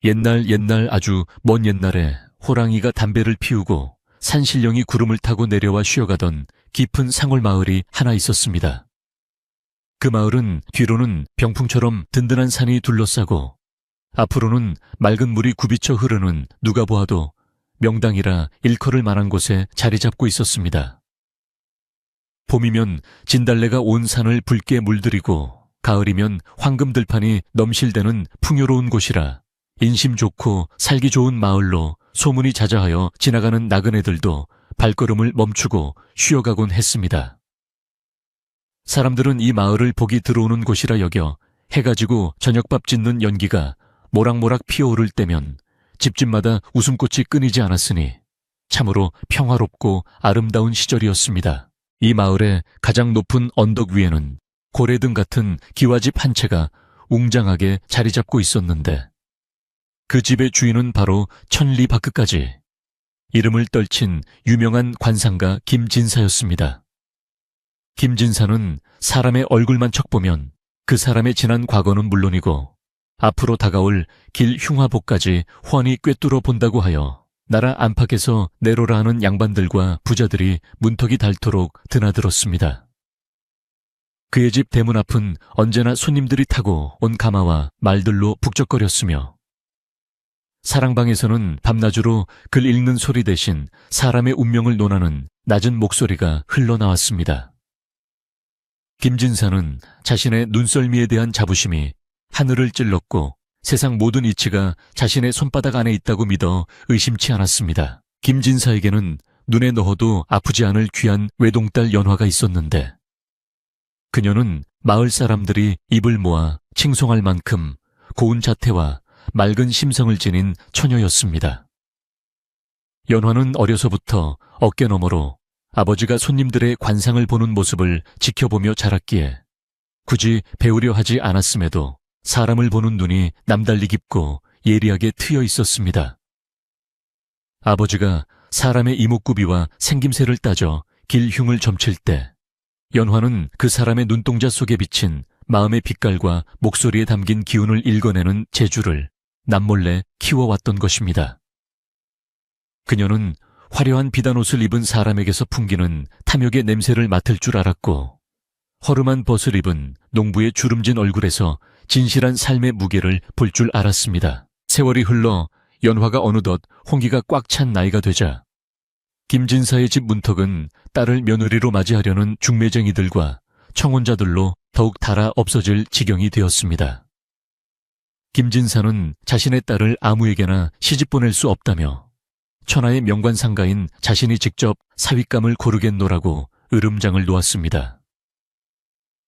옛날 아주 먼 옛날에 호랑이가 담배를 피우고 산신령이 구름을 타고 내려와 쉬어가던 깊은 상월 마을이 하나 있었습니다. 그 마을은 뒤로는 병풍처럼 든든한 산이 둘러싸고 앞으로는 맑은 물이 굽이쳐 흐르는 누가 보아도 명당이라 일컬을 만한 곳에 자리 잡고 있었습니다. 봄이면 진달래가 온 산을 붉게 물들이고 가을이면 황금들판이 넘실대는 풍요로운 곳이라 인심 좋고 살기 좋은 마을로 소문이 자자하여 지나가는 나그네들도 발걸음을 멈추고 쉬어가곤 했습니다. 사람들은 이 마을을 복이 들어오는 곳이라 여겨 해가 지고 저녁밥 짓는 연기가 모락모락 피어오를 때면 집집마다 웃음꽃이 끊이지 않았으니 참으로 평화롭고 아름다운 시절이었습니다. 이 마을의 가장 높은 언덕 위에는 고래등 같은 기와집 한 채가 웅장하게 자리 잡고 있었는데 그 집의 주인은 바로 천리 밖까지 이름을 떨친 유명한 관상가 김진사였습니다. 김진사는 사람의 얼굴만 척보면 그 사람의 지난 과거는 물론이고 앞으로 다가올 길 흉화복까지 훤히 꿰뚫어 본다고 하여 나라 안팎에서 내로라 하는 양반들과 부자들이 문턱이 닳도록 드나들었습니다. 그의 집 대문 앞은 언제나 손님들이 타고 온 가마와 말들로 북적거렸으며 사랑방에서는 밤낮으로 글 읽는 소리 대신 사람의 운명을 논하는 낮은 목소리가 흘러나왔습니다. 김진사는 자신의 눈썰미에 대한 자부심이 하늘을 찔렀고 세상 모든 이치가 자신의 손바닥 안에 있다고 믿어 의심치 않았습니다. 김진사에게는 눈에 넣어도 아프지 않을 귀한 외동딸 연화가 있었는데 그녀는 마을 사람들이 입을 모아 칭송할 만큼 고운 자태와 맑은 심성을 지닌 처녀였습니다. 연화는 어려서부터 어깨 너머로 아버지가 손님들의 관상을 보는 모습을 지켜보며 자랐기에 굳이 배우려 하지 않았음에도 사람을 보는 눈이 남달리 깊고 예리하게 트여 있었습니다. 아버지가 사람의 이목구비와 생김새를 따져 길흉을 점칠 때 연화는 그 사람의 눈동자 속에 비친 마음의 빛깔과 목소리에 담긴 기운을 읽어내는 재주를 남몰래 키워왔던 것입니다. 그녀는 화려한 비단옷을 입은 사람에게서 풍기는 탐욕의 냄새를 맡을 줄 알았고 허름한 벗을 입은 농부의 주름진 얼굴에서 진실한 삶의 무게를 볼 줄 알았습니다. 세월이 흘러 연화가 어느덧 홍기가 꽉 찬 나이가 되자 김진사의 집 문턱은 딸을 며느리로 맞이하려는 중매쟁이들과 청혼자들로 더욱 달아 없어질 지경이 되었습니다. 김진사는 자신의 딸을 아무에게나 시집 보낼 수 없다며 천하의 명관상가인 자신이 직접 사윗감을 고르겠노라고 으름장을 놓았습니다.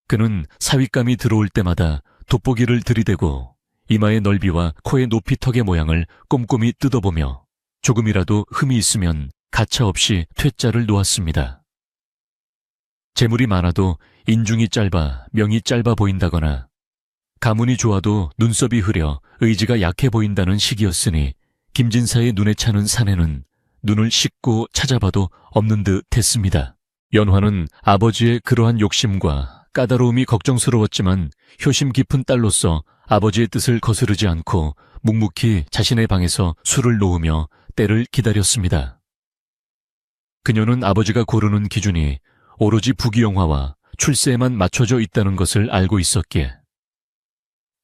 그는 사윗감이 들어올 때마다 돋보기를 들이대고 이마의 넓이와 코의 높이 턱의 모양을 꼼꼼히 뜯어보며 조금이라도 흠이 있으면 가차없이 퇴짜를 놓았습니다. 재물이 많아도 인중이 짧아 명이 짧아 보인다거나 가문이 좋아도 눈썹이 흐려 의지가 약해 보인다는 시기였으니 김진사의 눈에 차는 사내는 눈을 씻고 찾아봐도 없는 듯 했습니다. 연화는 아버지의 그러한 욕심과 까다로움이 걱정스러웠지만 효심 깊은 딸로서 아버지의 뜻을 거스르지 않고 묵묵히 자신의 방에서 술을 놓으며 때를 기다렸습니다. 그녀는 아버지가 고르는 기준이 오로지 부귀영화와 출세에만 맞춰져 있다는 것을 알고 있었기에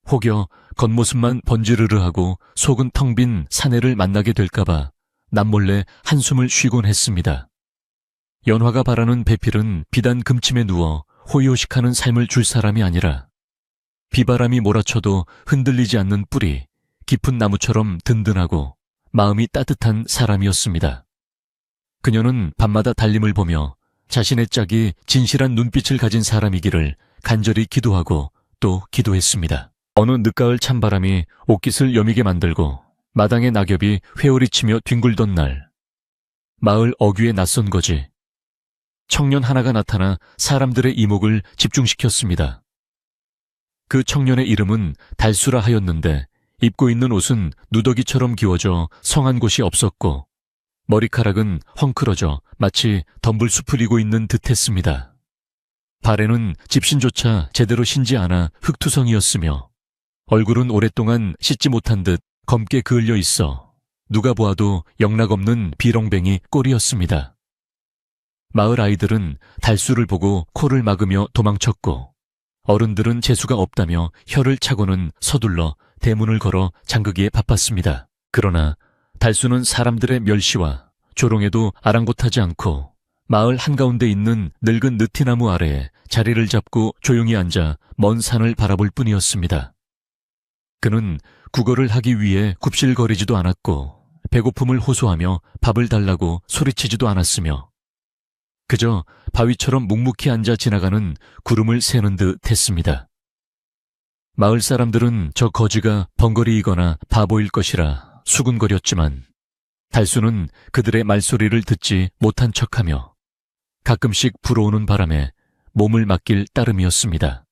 혹여 겉모습만 번지르르하고 속은 텅 빈 사내를 만나게 될까봐 남몰래 한숨을 쉬곤 했습니다. 연화가 바라는 배필은 비단 금침에 누워 호의호식하는 삶을 줄 사람이 아니라 비바람이 몰아쳐도 흔들리지 않는 뿌리, 깊은 나무처럼 든든하고 마음이 따뜻한 사람이었습니다. 그녀는 밤마다 달림을 보며 자신의 짝이 진실한 눈빛을 가진 사람이기를 간절히 기도하고 또 기도했습니다. 어느 늦가을 찬바람이 옷깃을 여미게 만들고 마당의 낙엽이 회오리치며 뒹굴던 날, 마을 어귀에 낯선 거지. 청년 하나가 나타나 사람들의 이목을 집중시켰습니다. 그 청년의 이름은 달수라 하였는데 입고 있는 옷은 누더기처럼 기워져 성한 곳이 없었고 머리카락은 헝클어져 마치 덤불숲을 이고 있는 듯했습니다. 발에는 집신조차 제대로 신지 않아 흙투성이었으며 얼굴은 오랫동안 씻지 못한 듯 검게 그을려 있어 누가 보아도 영락없는 비렁뱅이 꼴이었습니다. 마을 아이들은 달수를 보고 코를 막으며 도망쳤고 어른들은 재수가 없다며 혀를 차고는 서둘러 대문을 걸어 잠그기에 바빴습니다. 그러나 달수는 사람들의 멸시와 조롱에도 아랑곳하지 않고 마을 한가운데 있는 늙은 느티나무 아래에 자리를 잡고 조용히 앉아 먼 산을 바라볼 뿐이었습니다. 그는 구걸을 하기 위해 굽실거리지도 않았고 배고픔을 호소하며 밥을 달라고 소리치지도 않았으며 그저 바위처럼 묵묵히 앉아 지나가는 구름을 세는 듯 했습니다. 마을 사람들은 저 거지가 벙거리이거나 바보일 것이라 수군거렸지만 달수는 그들의 말소리를 듣지 못한 척하며 가끔씩 불어오는 바람에 몸을 맡길 따름이었습니다.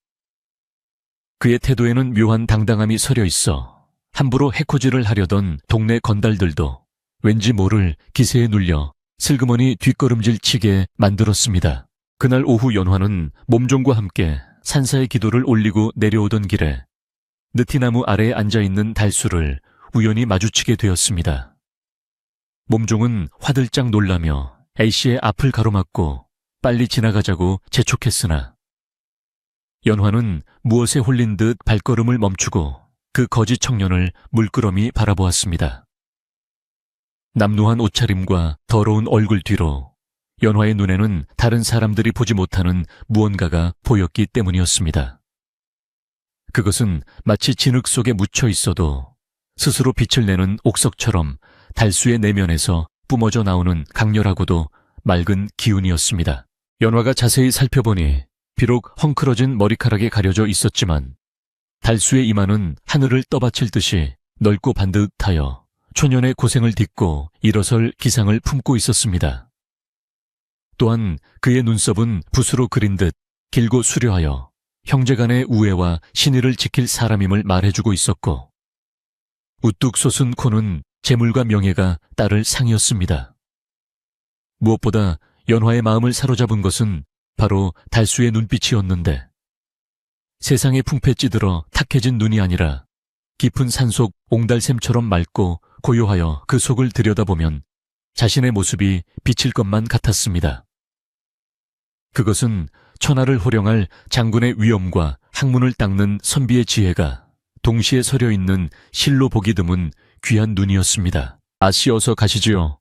그의 태도에는 묘한 당당함이 서려 있어 함부로 해코지를 하려던 동네 건달들도 왠지 모를 기세에 눌려 슬그머니 뒷걸음질 치게 만들었습니다. 그날 오후 연화는 몸종과 함께 산사의 기도를 올리고 내려오던 길에 느티나무 아래에 앉아있는 달수를 우연히 마주치게 되었습니다. 몸종은 화들짝 놀라며 A씨의 앞을 가로막고 빨리 지나가자고 재촉했으나 연화는 무엇에 홀린 듯 발걸음을 멈추고 그 거지 청년을 물끄러미 바라보았습니다. 남루한 옷차림과 더러운 얼굴 뒤로 연화의 눈에는 다른 사람들이 보지 못하는 무언가가 보였기 때문이었습니다. 그것은 마치 진흙 속에 묻혀 있어도 스스로 빛을 내는 옥석처럼 달수의 내면에서 뿜어져 나오는 강렬하고도 맑은 기운이었습니다. 연화가 자세히 살펴보니 비록 헝클어진 머리카락에 가려져 있었지만 달수의 이마는 하늘을 떠받칠 듯이 넓고 반듯하여 초년의 고생을 딛고 일어설 기상을 품고 있었습니다. 또한 그의 눈썹은 붓으로 그린 듯 길고 수려하여 형제간의 우애와 신의를 지킬 사람임을 말해주고 있었고 우뚝 솟은 코는 재물과 명예가 따를 상이었습니다. 무엇보다 연화의 마음을 사로잡은 것은 바로 달수의 눈빛이었는데 세상의 풍패 찌들어 탁해진 눈이 아니라 깊은 산속 옹달샘처럼 맑고 고요하여 그 속을 들여다보면 자신의 모습이 비칠 것만 같았습니다. 그것은 천하를 호령할 장군의 위엄과 학문을 닦는 선비의 지혜가 동시에 서려 있는 실로 보기 드문 귀한 눈이었습니다. 아씨 어서 가시지요.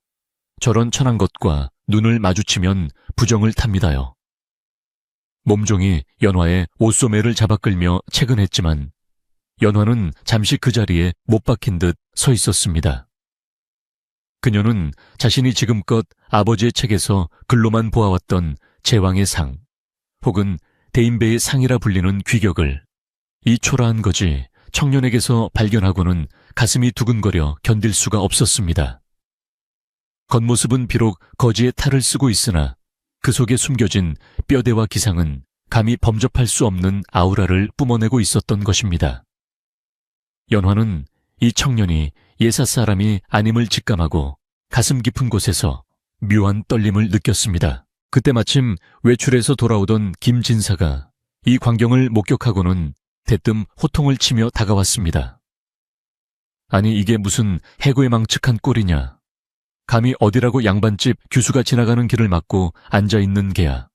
저런 천한 것과 눈을 마주치면 부정을 탑니다요. 몸종이 연화의 옷소매를 잡아 끌며 채근했지만 연화는 잠시 그 자리에 못 박힌 듯 서 있었습니다. 그녀는 자신이 지금껏 아버지의 책에서 글로만 보아왔던 제왕의 상, 혹은 대인배의 상이라 불리는 귀격을 이 초라한 거지 청년에게서 발견하고는 가슴이 두근거려 견딜 수가 없었습니다. 겉모습은 비록 거지의 탈을 쓰고 있으나 그 속에 숨겨진 뼈대와 기상은 감히 범접할 수 없는 아우라를 뿜어내고 있었던 것입니다. 연화는 이 청년이 예사 사람이 아님을 직감하고 가슴 깊은 곳에서 묘한 떨림을 느꼈습니다. 그때 마침 외출해서 돌아오던 김진사가 이 광경을 목격하고는 대뜸 호통을 치며 다가왔습니다. 아니 이게 무슨 해고에 망측한 꼴이냐. 감히 어디라고 양반집 규수가 지나가는 길을 막고 앉아있는 게야.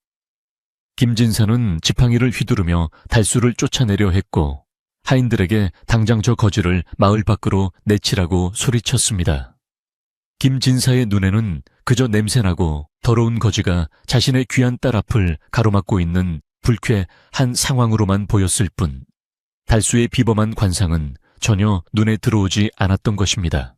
김진사는 지팡이를 휘두르며 달수를 쫓아내려 했고 하인들에게 당장 저 거지를 마을 밖으로 내치라고 소리쳤습니다. 김진사의 눈에는 그저 냄새나고 더러운 거지가 자신의 귀한 딸 앞을 가로막고 있는 불쾌한 상황으로만 보였을 뿐 달수의 비범한 관상은 전혀 눈에 들어오지 않았던 것입니다.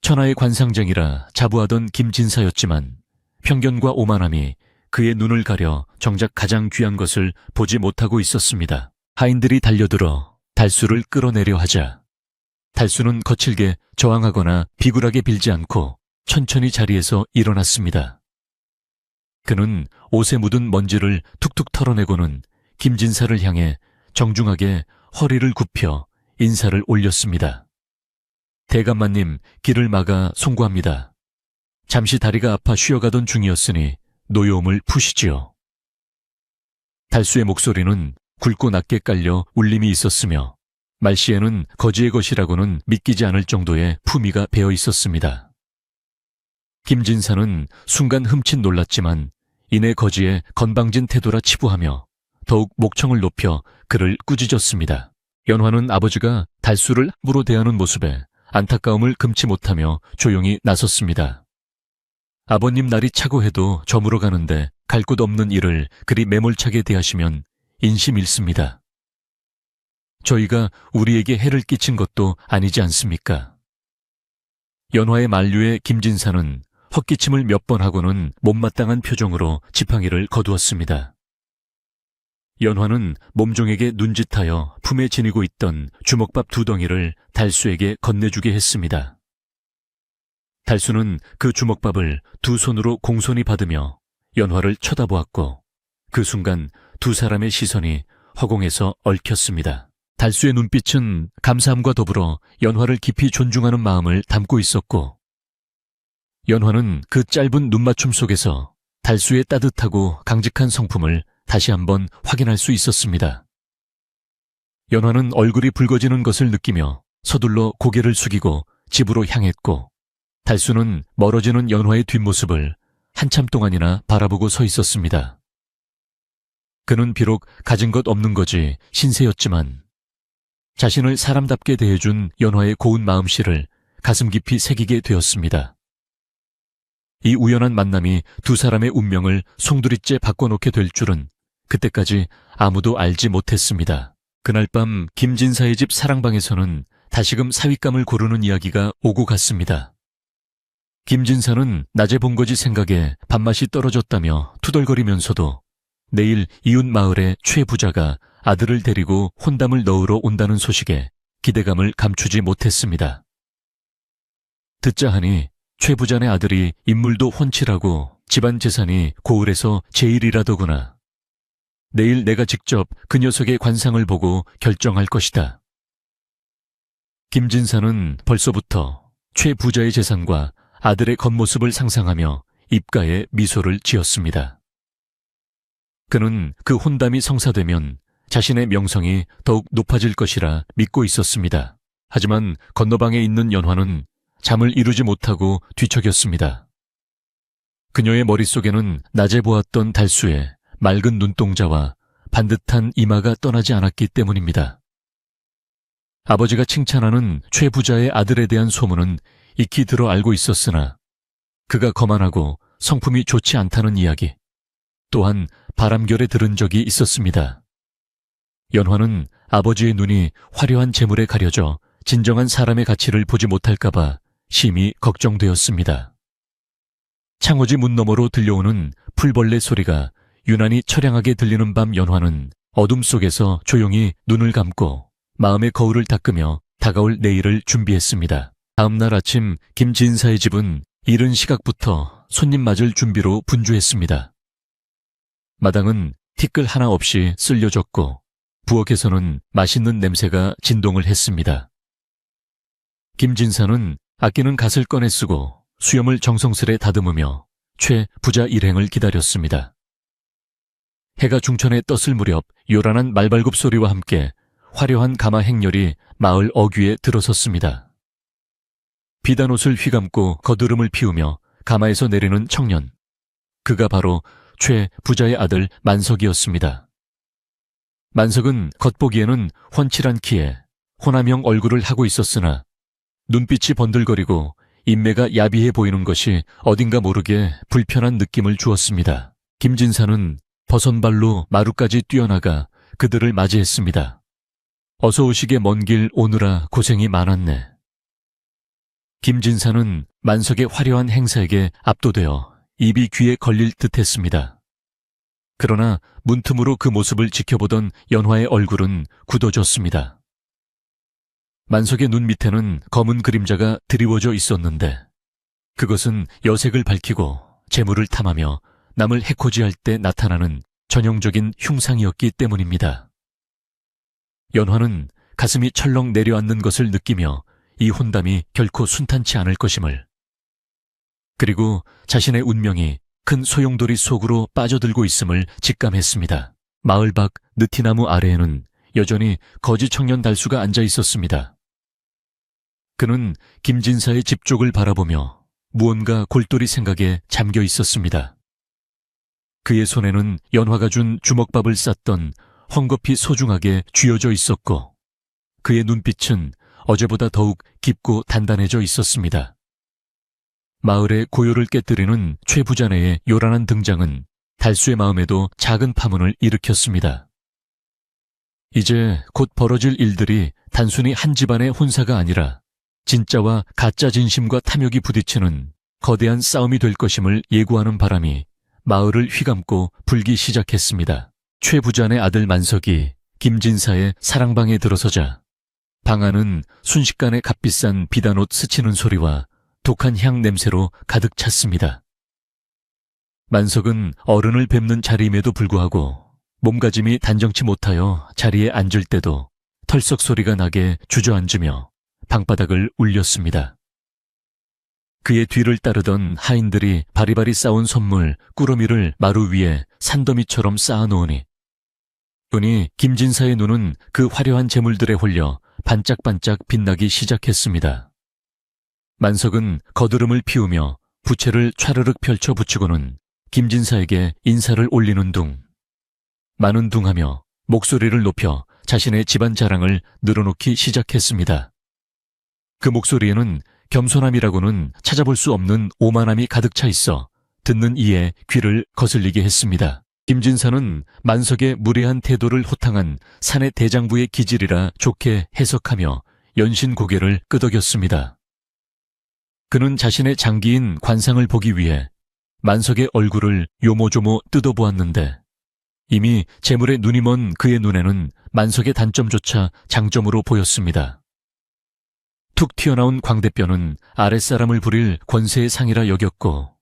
천하의 관상쟁이라 자부하던 김진사였지만 편견과 오만함이 그의 눈을 가려 정작 가장 귀한 것을 보지 못하고 있었습니다. 하인들이 달려들어 달수를 끌어내려 하자 달수는 거칠게 저항하거나 비굴하게 빌지 않고 천천히 자리에서 일어났습니다. 그는 옷에 묻은 먼지를 툭툭 털어내고는 김진사를 향해 정중하게 허리를 굽혀 인사를 올렸습니다. 대감마님, 길을 막아 송구합니다. 잠시 다리가 아파 쉬어가던 중이었으니 노여움을 푸시지요. 달수의 목소리는 굵고 낮게 깔려 울림이 있었으며 말씨에는 거지의 것이라고는 믿기지 않을 정도의 품위가 배어 있었습니다. 김진사는 순간 흠칫 놀랐지만 이내 거지의 건방진 태도라 치부하며 더욱 목청을 높여 그를 꾸짖었습니다. 연화는 아버지가 달수를 함부로 대하는 모습에 안타까움을 금치 못하며 조용히 나섰습니다. 아버님 날이 차고 해도 저물어 가는데 갈 곳 없는 일을 그리 매몰차게 대하시면 인심 잃습니다. 저희가 우리에게 해를 끼친 것도 아니지 않습니까? 연화의 만류에 김진사는 헛기침을 몇 번 하고는 못마땅한 표정으로 지팡이를 거두었습니다. 연화는 몸종에게 눈짓하여 품에 지니고 있던 주먹밥 2덩이를 달수에게 건네주게 했습니다. 달수는 그 주먹밥을 2손으로 공손히 받으며 연화를 쳐다보았고 그 순간 2사람의 시선이 허공에서 얽혔습니다. 달수의 눈빛은 감사함과 더불어 연화를 깊이 존중하는 마음을 담고 있었고 연화는 그 짧은 눈맞춤 속에서 달수의 따뜻하고 강직한 성품을 다시 한번 확인할 수 있었습니다. 연화는 얼굴이 붉어지는 것을 느끼며 서둘러 고개를 숙이고 집으로 향했고 달수는 멀어지는 연화의 뒷모습을 한참 동안이나 바라보고 서 있었습니다. 그는 비록 가진 것 없는 거지 신세였지만 자신을 사람답게 대해준 연화의 고운 마음씨를 가슴 깊이 새기게 되었습니다. 이 우연한 만남이 2사람의 운명을 송두리째 바꿔놓게 될 줄은 그때까지 아무도 알지 못했습니다. 그날 밤 김진사의 집 사랑방에서는 다시금 사윗감을 고르는 이야기가 오고 갔습니다. 김진사는 낮에 본 거지 생각에 밥맛이 떨어졌다며 투덜거리면서도 내일 이웃 마을의 최 부자가 아들을 데리고 혼담을 넣으러 온다는 소식에 기대감을 감추지 못했습니다. 듣자 하니 최 부자네 아들이 인물도 훤칠하고 집안 재산이 고을에서 제일이라더구나. 내일 내가 직접 그 녀석의 관상을 보고 결정할 것이다. 김진사는 벌써부터 최 부자의 재산과 아들의 겉모습을 상상하며 입가에 미소를 지었습니다. 그는 그 혼담이 성사되면 자신의 명성이 더욱 높아질 것이라 믿고 있었습니다. 하지만 건너방에 있는 연화는 잠을 이루지 못하고 뒤척였습니다. 그녀의 머릿속에는 낮에 보았던 달수의 맑은 눈동자와 반듯한 이마가 떠나지 않았기 때문입니다. 아버지가 칭찬하는 최 부자의 아들에 대한 소문은 익히 들어 알고 있었으나 그가 거만하고 성품이 좋지 않다는 이야기 또한 바람결에 들은 적이 있었습니다. 연화는 아버지의 눈이 화려한 재물에 가려져 진정한 사람의 가치를 보지 못할까봐 심히 걱정되었습니다. 창호지 문 너머로 들려오는 풀벌레 소리가 유난히 처량하게 들리는 밤 연화는 어둠 속에서 조용히 눈을 감고 마음의 거울을 닦으며 다가올 내일을 준비했습니다. 다음 날 아침 김진사의 집은 이른 시각부터 손님 맞을 준비로 분주했습니다. 마당은 티끌 하나 없이 쓸려졌고 부엌에서는 맛있는 냄새가 진동을 했습니다. 김진사는 아끼는 갓을 꺼내 쓰고 수염을 정성스레 다듬으며 최 부자 일행을 기다렸습니다. 해가 중천에 떴을 무렵 요란한 말발굽 소리와 함께 화려한 가마 행렬이 마을 어귀에 들어섰습니다. 비단 옷을 휘감고 거드름을 피우며 가마에서 내리는 청년. 그가 바로 최 부자의 아들 만석이었습니다. 만석은 겉보기에는 훤칠한 키에 호남형 얼굴을 하고 있었으나 눈빛이 번들거리고 인매가 야비해 보이는 것이 어딘가 모르게 불편한 느낌을 주었습니다. 김진사는 버선발로 마루까지 뛰어나가 그들을 맞이했습니다. 어서 오시게 먼 길 오느라 고생이 많았네. 김진사는 만석의 화려한 행사에게 압도되어 입이 귀에 걸릴 듯했습니다. 그러나 문틈으로 그 모습을 지켜보던 연화의 얼굴은 굳어졌습니다. 만석의 눈 밑에는 검은 그림자가 드리워져 있었는데 그것은 여색을 밝히고 재물을 탐하며 남을 해코지할 때 나타나는 전형적인 흉상이었기 때문입니다. 연화는 가슴이 철렁 내려앉는 것을 느끼며 이 혼담이 결코 순탄치 않을 것임을, 그리고 자신의 운명이 큰 소용돌이 속으로 빠져들고 있음을 직감했습니다. 마을 밖 느티나무 아래에는 여전히 거지 청년 달수가 앉아 있었습니다. 그는 김진사의 집 쪽을 바라보며 무언가 골똘히 생각에 잠겨 있었습니다. 그의 손에는 연화가 준 주먹밥을 쌌던 헝겊이 소중하게 쥐어져 있었고 그의 눈빛은 어제보다 더욱 깊고 단단해져 있었습니다. 마을의 고요를 깨뜨리는 최 부자네의 요란한 등장은 달수의 마음에도 작은 파문을 일으켰습니다. 이제 곧 벌어질 일들이 단순히 한 집안의 혼사가 아니라 진짜와 가짜 진심과 탐욕이 부딪히는 거대한 싸움이 될 것임을 예고하는 바람이 마을을 휘감고 불기 시작했습니다. 최 부자네 아들 만석이 김진사의 사랑방에 들어서자 방 안은 순식간에 값비싼 비단옷 스치는 소리와 독한 향 냄새로 가득 찼습니다. 만석은 어른을 뵙는 자리임에도 불구하고 몸가짐이 단정치 못하여 자리에 앉을 때도 털썩 소리가 나게 주저앉으며 방바닥을 울렸습니다. 그의 뒤를 따르던 하인들이 바리바리 쌓은 선물 꾸러미를 마루 위에 산더미처럼 쌓아놓으니 은히 김진사의 눈은 그 화려한 재물들에 홀려 반짝반짝 빛나기 시작했습니다. 만석은 거드름을 피우며 부채를 차르륵 펼쳐 붙이고는 김진사에게 인사를 올리는 둥, 마는 둥하며 목소리를 높여 자신의 집안 자랑을 늘어놓기 시작했습니다. 그 목소리에는 겸손함이라고는 찾아볼 수 없는 오만함이 가득 차 있어 듣는 이의 귀를 거슬리게 했습니다. 김진사는 만석의 무례한 태도를 호탕한 사내 대장부의 기질이라 좋게 해석하며 연신 고개를 끄덕였습니다. 그는 자신의 장기인 관상을 보기 위해 만석의 얼굴을 요모조모 뜯어보았는데 이미 재물에 눈이 먼 그의 눈에는 만석의 단점조차 장점으로 보였습니다. 툭 튀어나온 광대뼈는 아랫사람을 부릴 권세의 상이라 여겼고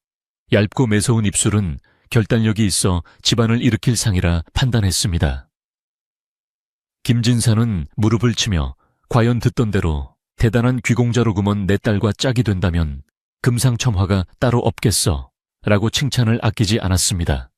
얇고 매서운 입술은 결단력이 있어 집안을 일으킬 상이라 판단했습니다. 김진사는 무릎을 치며 과연 듣던 대로 대단한 귀공자로구먼 내 딸과 짝이 된다면 금상첨화가 따로 없겠어 라고 칭찬을 아끼지 않았습니다.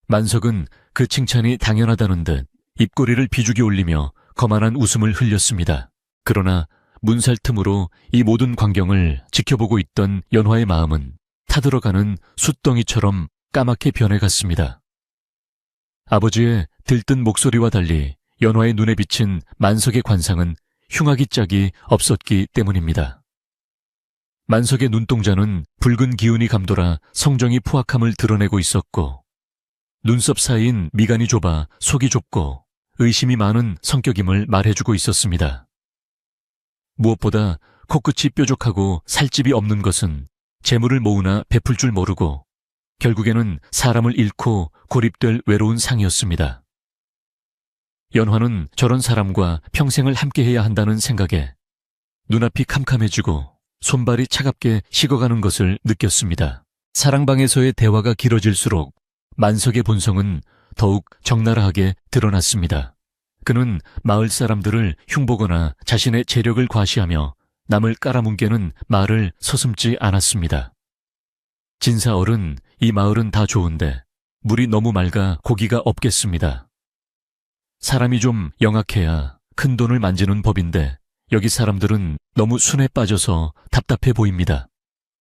만석은 그 칭찬이 당연하다는 듯 입꼬리를 비죽여 올리며 거만한 웃음을 흘렸습니다. 그러나 문살 틈으로 이 모든 광경을 지켜보고 있던 연화의 마음은 타들어가는 숫덩이처럼 까맣게 변해갔습니다. 아버지의 들뜬 목소리와 달리 연화의 눈에 비친 만석의 관상은 흉악이 짝이 없었기 때문입니다. 만석의 눈동자는 붉은 기운이 감돌아 성정이 포악함을 드러내고 있었고 눈썹 사이인 미간이 좁아 속이 좁고 의심이 많은 성격임을 말해주고 있었습니다. 무엇보다 코끝이 뾰족하고 살집이 없는 것은 재물을 모으나 베풀 줄 모르고 결국에는 사람을 잃고 고립될 외로운 상이었습니다. 연화는 저런 사람과 평생을 함께해야 한다는 생각에 눈앞이 캄캄해지고 손발이 차갑게 식어가는 것을 느꼈습니다. 사랑방에서의 대화가 길어질수록 만석의 본성은 더욱 적나라하게 드러났습니다. 그는 마을 사람들을 흉보거나 자신의 재력을 과시하며 남을 깔아뭉개는 말을 서슴지 않았습니다. 진사 어른, 이 마을은 다 좋은데 물이 너무 맑아 고기가 없겠습니다. 사람이 좀 영악해야 큰 돈을 만지는 법인데 여기 사람들은 너무 순에 빠져서 답답해 보입니다.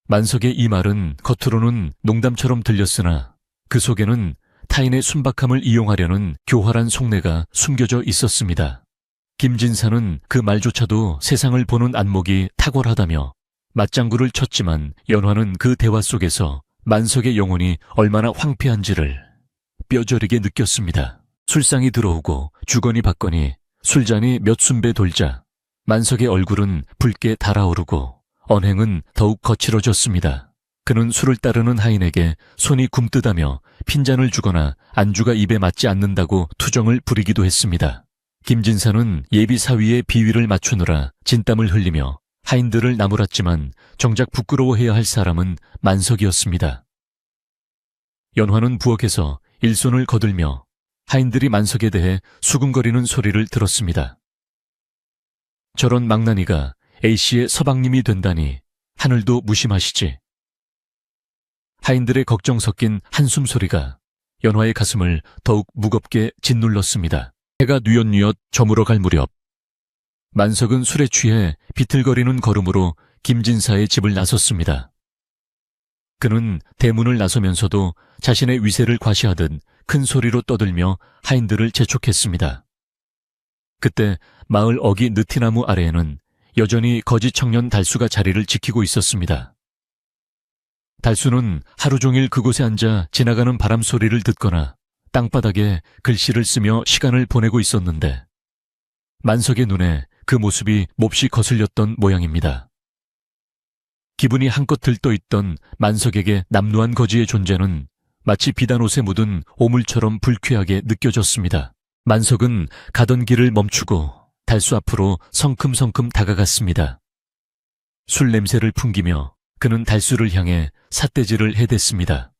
만석의 이 말은 겉으로는 농담처럼 들렸으나 그 속에는 타인의 순박함을 이용하려는 교활한 속내가 숨겨져 있었습니다. 김진사는 그 말조차도 세상을 보는 안목이 탁월하다며 맞장구를 쳤지만 연화는 그 대화 속에서 만석의 영혼이 얼마나 황폐한지를 뼈저리게 느꼈습니다. 술상이 들어오고 주거니 받거니 술잔이 몇 순배 돌자 만석의 얼굴은 붉게 달아오르고 언행은 더욱 거칠어졌습니다. 그는 술을 따르는 하인에게 손이 굼뜨다며 핀잔을 주거나 안주가 입에 맞지 않는다고 투정을 부리기도 했습니다. 김진사는 예비 사위의 비위를 맞추느라 진땀을 흘리며 하인들을 나무랐지만 정작 부끄러워해야 할 사람은 만석이었습니다. 연화는 부엌에서 일손을 거들며 하인들이 만석에 대해 수군거리는 소리를 들었습니다. 저런 망나니가 A씨의 서방님이 된다니 하늘도 무심하시지. 하인들의 걱정 섞인 한숨 소리가 연화의 가슴을 더욱 무겁게 짓눌렀습니다. 해가 뉘엿뉘엿 저물어 갈 무렵 만석은 술에 취해 비틀거리는 걸음으로 김진사의 집을 나섰습니다. 그는 대문을 나서면서도 자신의 위세를 과시하듯 큰 소리로 떠들며 하인들을 재촉했습니다. 그때 마을 어기 느티나무 아래에는 여전히 거지 청년 달수가 자리를 지키고 있었습니다. 달수는 하루 종일 그곳에 앉아 지나가는 바람 소리를 듣거나 땅바닥에 글씨를 쓰며 시간을 보내고 있었는데 만석의 눈에 그 모습이 몹시 거슬렸던 모양입니다. 기분이 한껏 들떠있던 만석에게 남루한 거지의 존재는 마치 비단옷에 묻은 오물처럼 불쾌하게 느껴졌습니다. 만석은 가던 길을 멈추고 달수 앞으로 성큼성큼 다가갔습니다. 술 냄새를 풍기며 그는 달수를 향해 삿대질을 해댔습니다.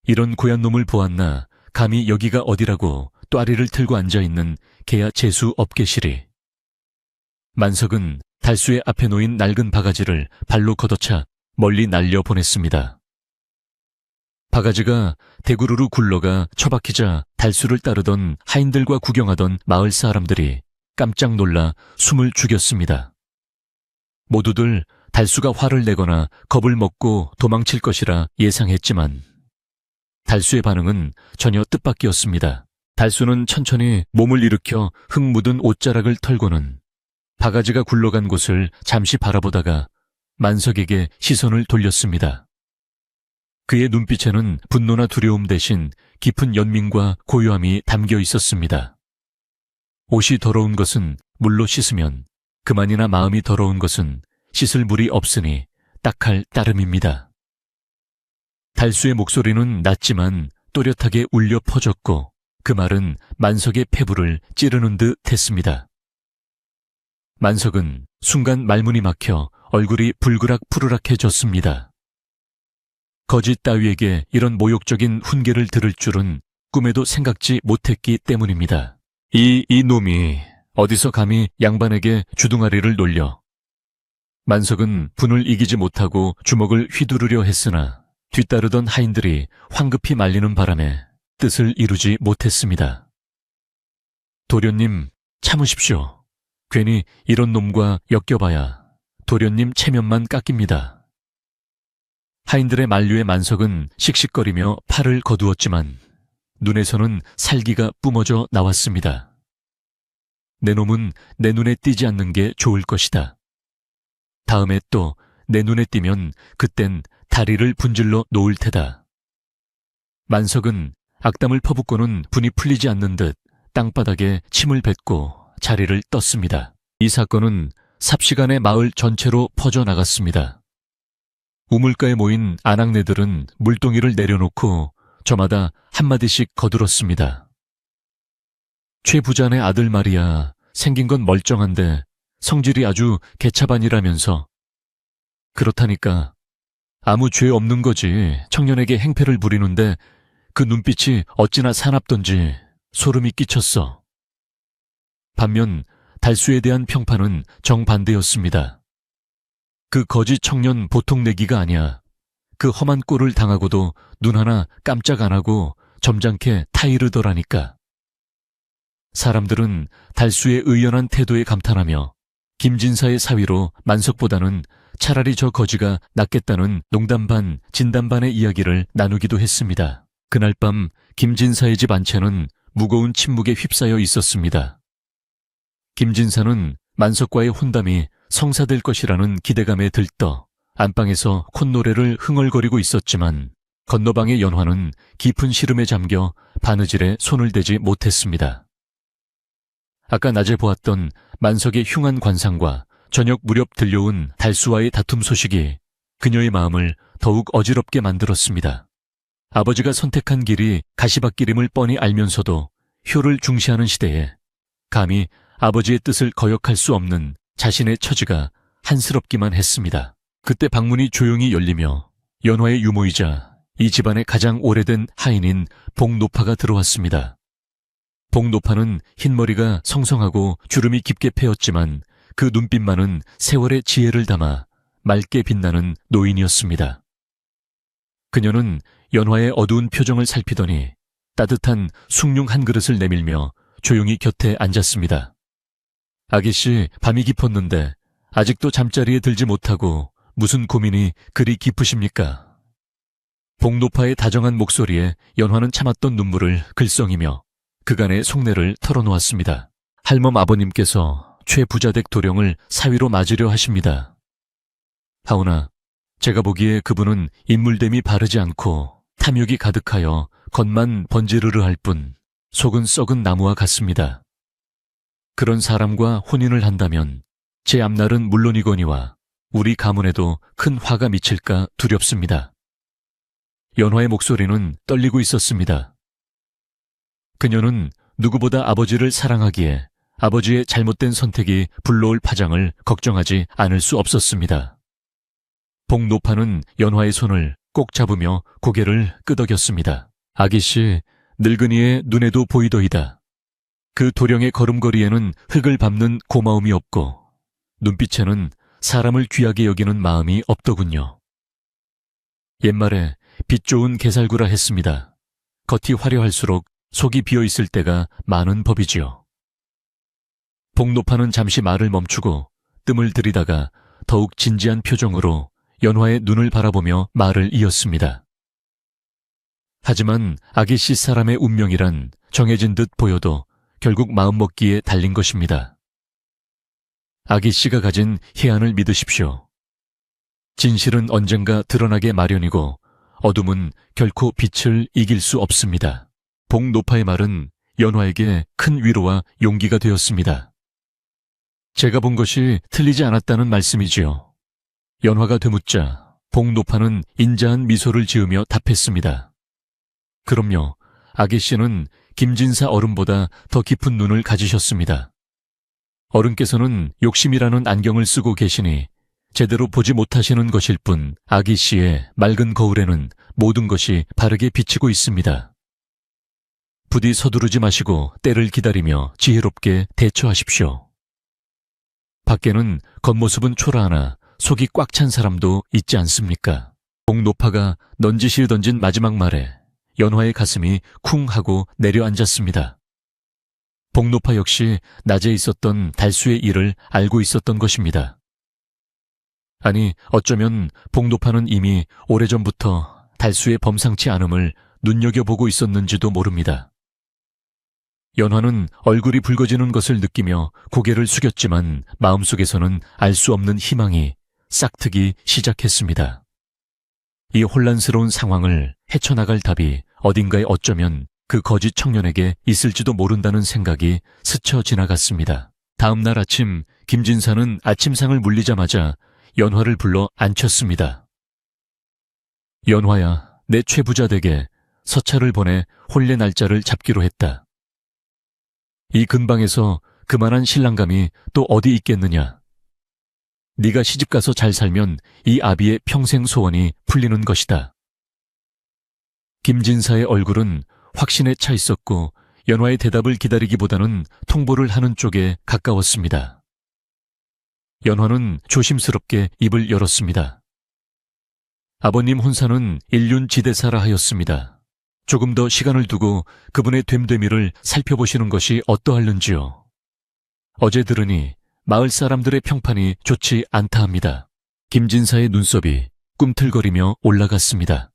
이런 고얀 놈을 보았나 감히 여기가 어디라고 또아리를 틀고 앉아있는 개야 재수 없게시리. 만석은 달수의 앞에 놓인 낡은 바가지를 발로 걷어차 멀리 날려보냈습니다. 바가지가 대구르르 굴러가 처박히자 달수를 따르던 하인들과 구경하던 마을 사람들이 깜짝 놀라 숨을 죽였습니다. 모두들 달수가 화를 내거나 겁을 먹고 도망칠 것이라 예상했지만 달수의 반응은 전혀 뜻밖이었습니다. 달수는 천천히 몸을 일으켜 흙 묻은 옷자락을 털고는 바가지가 굴러간 곳을 잠시 바라보다가 만석에게 시선을 돌렸습니다. 그의 눈빛에는 분노나 두려움 대신 깊은 연민과 고요함이 담겨 있었습니다. 옷이 더러운 것은 물로 씻으면 그만이나 마음이 더러운 것은 씻을 물이 없으니 딱할 따름입니다. 달수의 목소리는 낮지만 또렷하게 울려 퍼졌고 그 말은 만석의 폐부를 찌르는 듯 했습니다. 만석은 순간 말문이 막혀 얼굴이 불그락 푸르락해졌습니다. 거짓 따위에게 이런 모욕적인 훈계를 들을 줄은 꿈에도 생각지 못했기 때문입니다. 이 놈이 어디서 감히 양반에게 주둥아리를 놀려. 만석은 분을 이기지 못하고 주먹을 휘두르려 했으나 뒤따르던 하인들이 황급히 말리는 바람에 뜻을 이루지 못했습니다. 도련님, 참으십시오. 괜히 이런 놈과 엮여봐야 도련님 체면만 깎입니다. 하인들의 만류에 만석은 씩씩거리며 팔을 거두었지만 눈에서는 살기가 뿜어져 나왔습니다. 내 놈은 내 눈에 띄지 않는 게 좋을 것이다. 다음에 또 내 눈에 띄면 그땐 다리를 분질러 놓을 테다. 만석은 악담을 퍼붓고는 분이 풀리지 않는 듯 땅바닥에 침을 뱉고 자리를 떴습니다. 이 사건은 삽시간에 마을 전체로 퍼져나갔습니다. 우물가에 모인 아낙네들은 물동이를 내려놓고 저마다 한마디씩 거들었습니다. 최 부자네 아들 말이야, 생긴 건 멀쩡한데 성질이 아주 개차반이라면서. 그렇다니까 아무 죄 없는 거지. 청년에게 행패를 부리는데 그 눈빛이 어찌나 사납던지 소름이 끼쳤어. 반면 달수에 대한 평판은 정반대였습니다. 그 거짓 청년 보통 내기가 아니야. 그 험한 꼴을 당하고도 눈 하나 깜짝 안 하고 점잖게 타이르더라니까. 사람들은 달수의 의연한 태도에 감탄하며 김진사의 사위로 만석보다는 차라리 저 거지가 낫겠다는 농담 반 진담 반의 이야기를 나누기도 했습니다. 그날 밤 김진사의 집 안채는 무거운 침묵에 휩싸여 있었습니다. 김진사는 만석과의 혼담이 성사될 것이라는 기대감에 들떠 안방에서 콧노래를 흥얼거리고 있었지만 건너방의 연화는 깊은 시름에 잠겨 바느질에 손을 대지 못했습니다. 아까 낮에 보았던 만석의 흉한 관상과 저녁 무렵 들려온 달수와의 다툼 소식이 그녀의 마음을 더욱 어지럽게 만들었습니다. 아버지가 선택한 길이 가시밭길임을 뻔히 알면서도 효를 중시하는 시대에 감히 아버지의 뜻을 거역할 수 없는 자신의 처지가 한스럽기만 했습니다. 그때 방문이 조용히 열리며 연화의 유모이자 이 집안의 가장 오래된 하인인 복노파가 들어왔습니다. 복노파는 흰머리가 성성하고 주름이 깊게 패였지만 그 눈빛만은 세월의 지혜를 담아 맑게 빛나는 노인이었습니다. 그녀는 연화의 어두운 표정을 살피더니 따뜻한 숭늉 한 그릇을 내밀며 조용히 곁에 앉았습니다. 아기씨, 밤이 깊었는데 아직도 잠자리에 들지 못하고 무슨 고민이 그리 깊으십니까? 복노파의 다정한 목소리에 연화는 참았던 눈물을 글썽이며 그간의 속내를 털어놓았습니다. 할멈 아버님께서 최부자댁 도령을 사위로 맞으려 하십니다. 하오나 제가 보기에 그분은 인물됨이 바르지 않고 탐욕이 가득하여 겉만 번지르르 할 뿐 속은 썩은 나무와 같습니다. 그런 사람과 혼인을 한다면 제 앞날은 물론이거니와 우리 가문에도 큰 화가 미칠까 두렵습니다. 연화의 목소리는 떨리고 있었습니다. 그녀는 누구보다 아버지를 사랑하기에 아버지의 잘못된 선택이 불러올 파장을 걱정하지 않을 수 없었습니다. 복노파는 연화의 손을 꼭 잡으며 고개를 끄덕였습니다. 아기씨, 늙은이의 눈에도 보이더이다. 그 도령의 걸음걸이에는 흙을 밟는 고마움이 없고 눈빛에는 사람을 귀하게 여기는 마음이 없더군요. 옛말에 빛 좋은 게살구라 했습니다. 겉이 화려할수록 속이 비어있을 때가 많은 법이지요. 복노파는 잠시 말을 멈추고 뜸을 들이다가 더욱 진지한 표정으로 연화의 눈을 바라보며 말을 이었습니다. 하지만 아기씨 사람의 운명이란 정해진 듯 보여도 결국 마음먹기에 달린 것입니다. 아기씨가 가진 희안을 믿으십시오. 진실은 언젠가 드러나게 마련이고 어둠은 결코 빛을 이길 수 없습니다. 복노파의 말은 연화에게 큰 위로와 용기가 되었습니다. 제가 본 것이 틀리지 않았다는 말씀이지요. 연화가 되묻자 복노파는 인자한 미소를 지으며 답했습니다. 그럼요, 아기씨는 김진사 어른보다 더 깊은 눈을 가지셨습니다. 어른께서는 욕심이라는 안경을 쓰고 계시니 제대로 보지 못하시는 것일 뿐 아기씨의 맑은 거울에는 모든 것이 바르게 비치고 있습니다. 부디 서두르지 마시고 때를 기다리며 지혜롭게 대처하십시오. 밖에는 겉모습은 초라하나 속이 꽉 찬 사람도 있지 않습니까? 복노파가 넌지시 던진 마지막 말에 연화의 가슴이 쿵 하고 내려앉았습니다. 복노파 역시 낮에 있었던 달수의 일을 알고 있었던 것입니다. 아니, 어쩌면 복노파는 이미 오래전부터 달수의 범상치 않음을 눈여겨보고 있었는지도 모릅니다. 연화는 얼굴이 붉어지는 것을 느끼며 고개를 숙였지만 마음속에서는 알 수 없는 희망이 싹트기 시작했습니다. 이 혼란스러운 상황을 헤쳐나갈 답이 어딘가에 어쩌면 그 거짓 청년에게 있을지도 모른다는 생각이 스쳐 지나갔습니다. 다음 날 아침 김진사는 아침상을 물리자마자 연화를 불러 앉혔습니다. 연화야, 내 최부자 댁에 서찰을 보내 혼례 날짜를 잡기로 했다. 이 근방에서 그만한 신랑감이 또 어디 있겠느냐. 네가 시집가서 잘 살면 이 아비의 평생 소원이 풀리는 것이다. 김진사의 얼굴은 확신에 차 있었고 연화의 대답을 기다리기보다는 통보를 하는 쪽에 가까웠습니다. 연화는 조심스럽게 입을 열었습니다. 아버님 혼사는 일륜지대사라 하였습니다. 조금 더 시간을 두고 그분의 됨됨이를 살펴보시는 것이 어떠할는지요. 어제 들으니 마을 사람들의 평판이 좋지 않다 합니다. 김진사의 눈썹이 꿈틀거리며 올라갔습니다.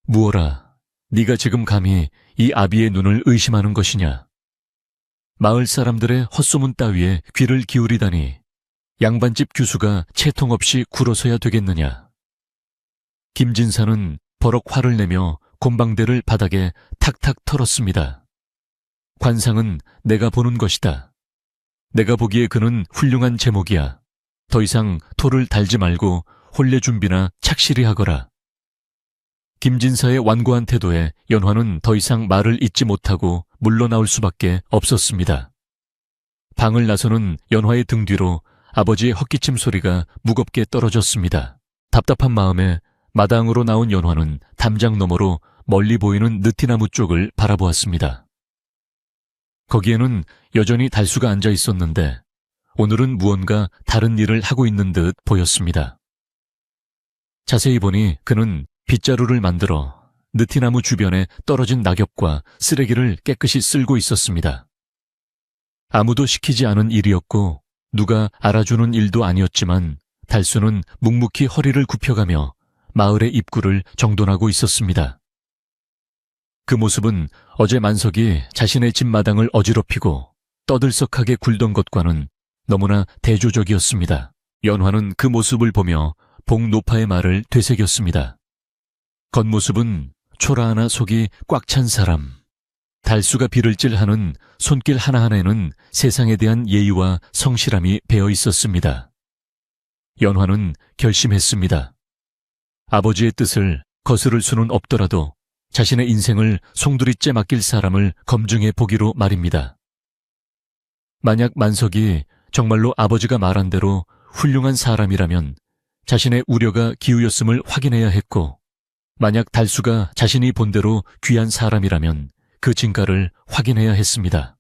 무어라, 네가 지금 감히 이 아비의 눈을 의심하는 것이냐. 마을 사람들의 헛소문 따위에 귀를 기울이다니 양반집 규수가 채통 없이 굴어서야 되겠느냐. 김진사는 버럭 화를 내며 곰방대를 바닥에 탁탁 털었습니다. 관상은 내가 보는 것이다. 내가 보기에 그는 훌륭한 제목이야. 더 이상 토를 달지 말고 혼례 준비나 착실히 하거라. 김진사의 완고한 태도에 연화는 더 이상 말을 잇지 못하고 물러나올 수밖에 없었습니다. 방을 나서는 연화의 등 뒤로 아버지의 헛기침 소리가 무겁게 떨어졌습니다. 답답한 마음에 마당으로 나온 연화는 담장 너머로 멀리 보이는 느티나무 쪽을 바라보았습니다. 거기에는 여전히 달수가 앉아 있었는데 오늘은 무언가 다른 일을 하고 있는 듯 보였습니다. 자세히 보니 그는 빗자루를 만들어 느티나무 주변에 떨어진 낙엽과 쓰레기를 깨끗이 쓸고 있었습니다. 아무도 시키지 않은 일이었고 누가 알아주는 일도 아니었지만 달수는 묵묵히 허리를 굽혀가며 마을의 입구를 정돈하고 있었습니다. 그 모습은 어제 만석이 자신의 집 마당을 어지럽히고 떠들썩하게 굴던 것과는 너무나 대조적이었습니다. 연화는 그 모습을 보며 복노파의 말을 되새겼습니다. 겉모습은 초라하나 속이 꽉 찬 사람. 달수가 비를질하는 손길 하나하나에는 세상에 대한 예의와 성실함이 배어 있었습니다. 연화는 결심했습니다. 아버지의 뜻을 거스를 수는 없더라도 자신의 인생을 송두리째 맡길 사람을 검증해 보기로 말입니다. 만약 만석이 정말로 아버지가 말한 대로 훌륭한 사람이라면 자신의 우려가 기우였음을 확인해야 했고, 만약 달수가 자신이 본대로 귀한 사람이라면 그 진가를 확인해야 했습니다.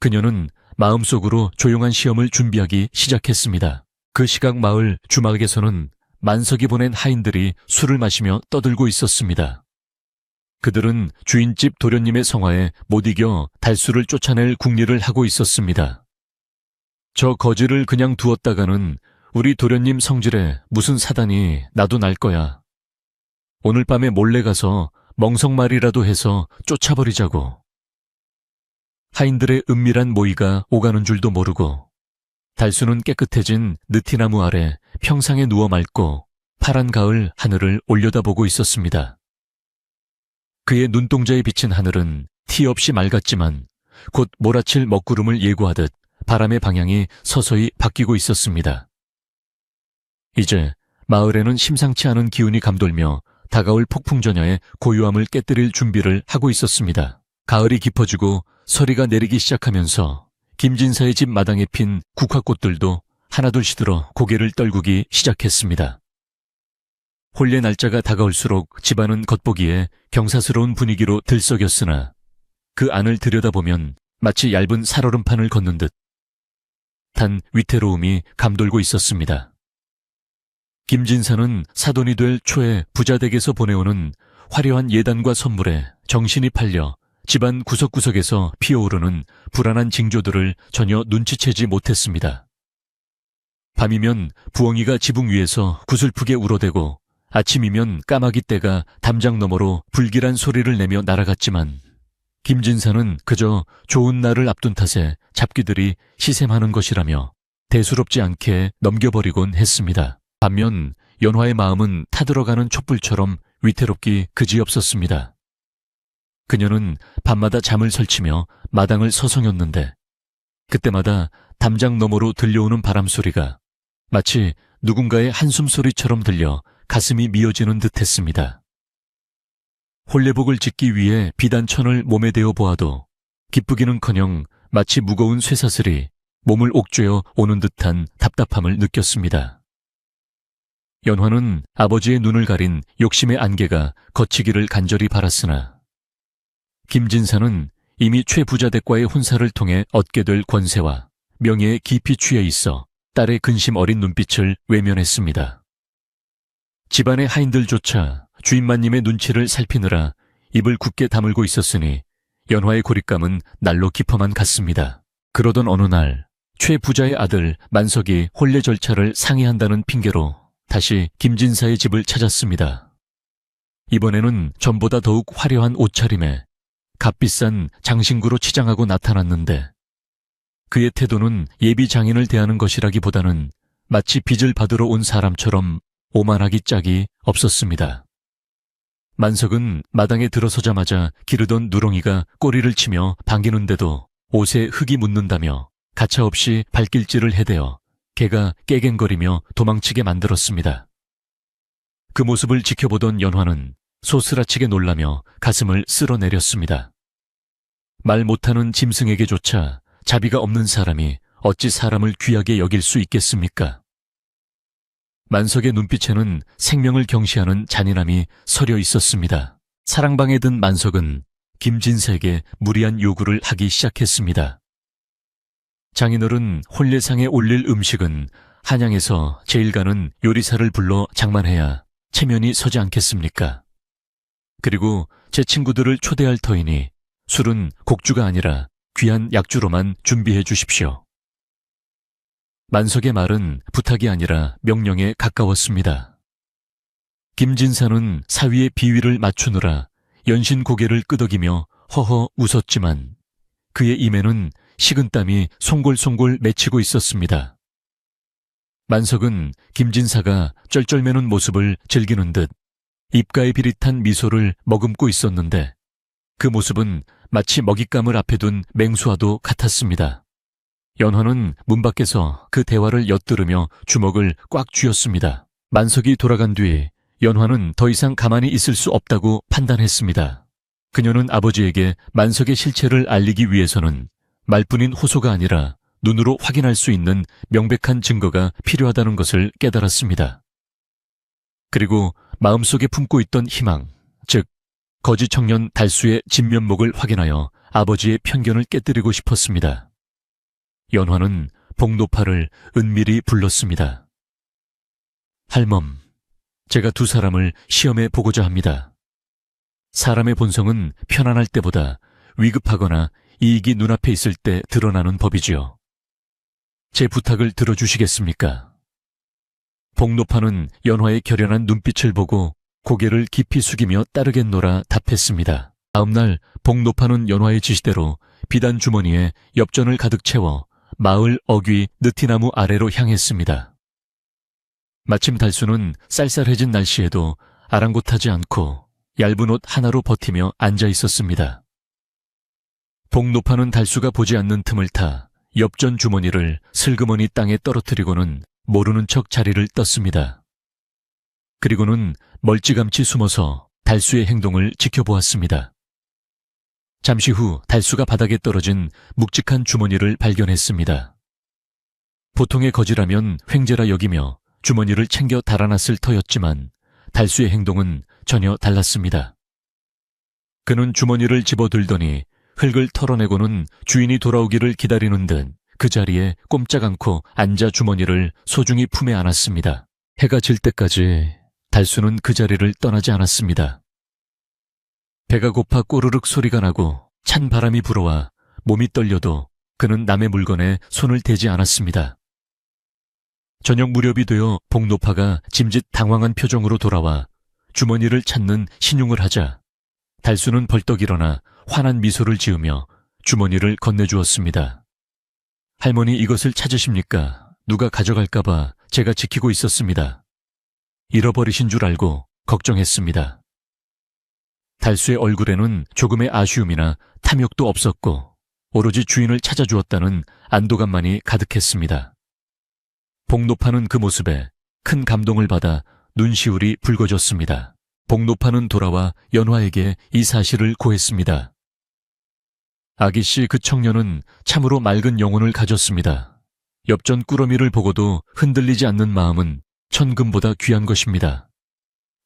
그녀는 마음속으로 조용한 시험을 준비하기 시작했습니다. 그 시각 마을 주막에서는 만석이 보낸 하인들이 술을 마시며 떠들고 있었습니다. 그들은 주인집 도련님의 성화에 못 이겨 달수를 쫓아낼 궁리를 하고 있었습니다. 저 거지를 그냥 두었다가는 우리 도련님 성질에 무슨 사단이 나도 날 거야. 오늘 밤에 몰래 가서 멍석말이라도 해서 쫓아버리자고. 하인들의 은밀한 모의가 오가는 줄도 모르고 달수는 깨끗해진 느티나무 아래 평상에 누워 맑고 파란 가을 하늘을 올려다보고 있었습니다. 그의 눈동자에 비친 하늘은 티 없이 맑았지만 곧 몰아칠 먹구름을 예고하듯 바람의 방향이 서서히 바뀌고 있었습니다. 이제 마을에는 심상치 않은 기운이 감돌며 다가올 폭풍전야의 고요함을 깨뜨릴 준비를 하고 있었습니다. 가을이 깊어지고 서리가 내리기 시작하면서 김진사의 집 마당에 핀 국화꽃들도 하나둘 시들어 고개를 떨구기 시작했습니다. 혼례 날짜가 다가올수록 집안은 겉보기에 경사스러운 분위기로 들썩였으나 그 안을 들여다보면 마치 얇은 살얼음판을 걷는 듯 단 위태로움이 감돌고 있었습니다. 김진사는 사돈이 될 초에 부자댁에서 보내오는 화려한 예단과 선물에 정신이 팔려 집안 구석구석에서 피어오르는 불안한 징조들을 전혀 눈치채지 못했습니다. 밤이면 부엉이가 지붕 위에서 구슬프게 울어대고 아침이면 까마귀 떼가 담장 너머로 불길한 소리를 내며 날아갔지만 김진사는 그저 좋은 날을 앞둔 탓에 잡귀들이 시샘하는 것이라며 대수롭지 않게 넘겨버리곤 했습니다. 반면 연화의 마음은 타들어가는 촛불처럼 위태롭기 그지없었습니다. 그녀는 밤마다 잠을 설치며 마당을 서성였는데 그때마다 담장 너머로 들려오는 바람소리가 마치 누군가의 한숨소리처럼 들려 가슴이 미어지는 듯했습니다. 혼례복을 짓기 위해 비단천을 몸에 대어 보아도 기쁘기는커녕 마치 무거운 쇠사슬이 몸을 옥죄어 오는 듯한 답답함을 느꼈습니다. 연화는 아버지의 눈을 가린 욕심의 안개가 거치기를 간절히 바랐으나 김진사는 이미 최부자댁과의 혼사를 통해 얻게 될 권세와 명예에 깊이 취해 있어 딸의 근심 어린 눈빛을 외면했습니다. 집안의 하인들조차 주인마님의 눈치를 살피느라 입을 굳게 다물고 있었으니 연화의 고립감은 날로 깊어만 갔습니다. 그러던 어느 날 최부자의 아들 만석이 혼례 절차를 상의한다는 핑계로 다시 김진사의 집을 찾았습니다. 이번에는 전보다 더욱 화려한 옷차림에 값비싼 장신구로 치장하고 나타났는데 그의 태도는 예비 장인을 대하는 것이라기보다는 마치 빚을 받으러 온 사람처럼 오만하기 짝이 없었습니다. 만석은 마당에 들어서자마자 기르던 누렁이가 꼬리를 치며 반기는데도 옷에 흙이 묻는다며 가차없이 발길질을 해대어 개가 깨갱거리며 도망치게 만들었습니다. 그 모습을 지켜보던 연화는 소스라치게 놀라며 가슴을 쓸어내렸습니다. 말 못하는 짐승에게조차 자비가 없는 사람이 어찌 사람을 귀하게 여길 수 있겠습니까? 만석의 눈빛에는 생명을 경시하는 잔인함이 서려 있었습니다. 사랑방에 든 만석은 김진사에게 무리한 요구를 하기 시작했습니다. 장인어른 혼례상에 올릴 음식은 한양에서 제일 가는 요리사를 불러 장만해야 체면이 서지 않겠습니까? 그리고 제 친구들을 초대할 터이니 술은 곡주가 아니라 귀한 약주로만 준비해 주십시오. 만석의 말은 부탁이 아니라 명령에 가까웠습니다. 김진사는 사위의 비위를 맞추느라 연신 고개를 끄덕이며 허허 웃었지만 그의 입에는 식은땀이 송골송골 맺히고 있었습니다. 만석은 김진사가 쩔쩔매는 모습을 즐기는 듯 입가에 비릿한 미소를 머금고 있었는데 그 모습은 마치 먹잇감을 앞에 둔 맹수와도 같았습니다. 연화는 문 밖에서 그 대화를 엿들으며 주먹을 꽉 쥐었습니다. 만석이 돌아간 뒤 연화는 더 이상 가만히 있을 수 없다고 판단했습니다. 그녀는 아버지에게 만석의 실체를 알리기 위해서는 말뿐인 호소가 아니라 눈으로 확인할 수 있는 명백한 증거가 필요하다는 것을 깨달았습니다. 그리고 마음속에 품고 있던 희망, 즉 거지 청년 달수의 진면목을 확인하여 아버지의 편견을 깨뜨리고 싶었습니다. 연화는 복노파를 은밀히 불렀습니다. 할멈, 제가 두 사람을 시험해 보고자 합니다. 사람의 본성은 편안할 때보다 위급하거나 이익이 눈앞에 있을 때 드러나는 법이지요. 제 부탁을 들어주시겠습니까? 복노파는 연화의 결연한 눈빛을 보고 고개를 깊이 숙이며 따르겠노라 답했습니다. 다음날 복노파는 연화의 지시대로 비단 주머니에 엽전을 가득 채워 마을 어귀 느티나무 아래로 향했습니다. 마침 달수는 쌀쌀해진 날씨에도 아랑곳하지 않고 얇은 옷 하나로 버티며 앉아 있었습니다. 복노파는 달수가 보지 않는 틈을 타 엽전 주머니를 슬그머니 땅에 떨어뜨리고는 모르는 척 자리를 떴습니다. 그리고는 멀찌감치 숨어서 달수의 행동을 지켜보았습니다. 잠시 후 달수가 바닥에 떨어진 묵직한 주머니를 발견했습니다. 보통의 거지라면 횡재라 여기며 주머니를 챙겨 달아났을 터였지만 달수의 행동은 전혀 달랐습니다. 그는 주머니를 집어들더니 흙을 털어내고는 주인이 돌아오기를 기다리는 듯 그 자리에 꼼짝 않고 앉아 주머니를 소중히 품에 안았습니다. 해가 질 때까지 달수는 그 자리를 떠나지 않았습니다. 배가 고파 꼬르륵 소리가 나고 찬 바람이 불어와 몸이 떨려도 그는 남의 물건에 손을 대지 않았습니다. 저녁 무렵이 되어 복노파가 짐짓 당황한 표정으로 돌아와 주머니를 찾는 신용을 하자 달수는 벌떡 일어나 환한 미소를 지으며 주머니를 건네주었습니다. 할머니 이것을 찾으십니까? 누가 가져갈까봐 제가 지키고 있었습니다. 잃어버리신 줄 알고 걱정했습니다. 달수의 얼굴에는 조금의 아쉬움이나 탐욕도 없었고 오로지 주인을 찾아주었다는 안도감만이 가득했습니다. 복노파는 그 모습에 큰 감동을 받아 눈시울이 붉어졌습니다. 복노파는 돌아와 연화에게 이 사실을 고했습니다. 아기씨 그 청년은 참으로 맑은 영혼을 가졌습니다. 엽전 꾸러미를 보고도 흔들리지 않는 마음은 천금보다 귀한 것입니다.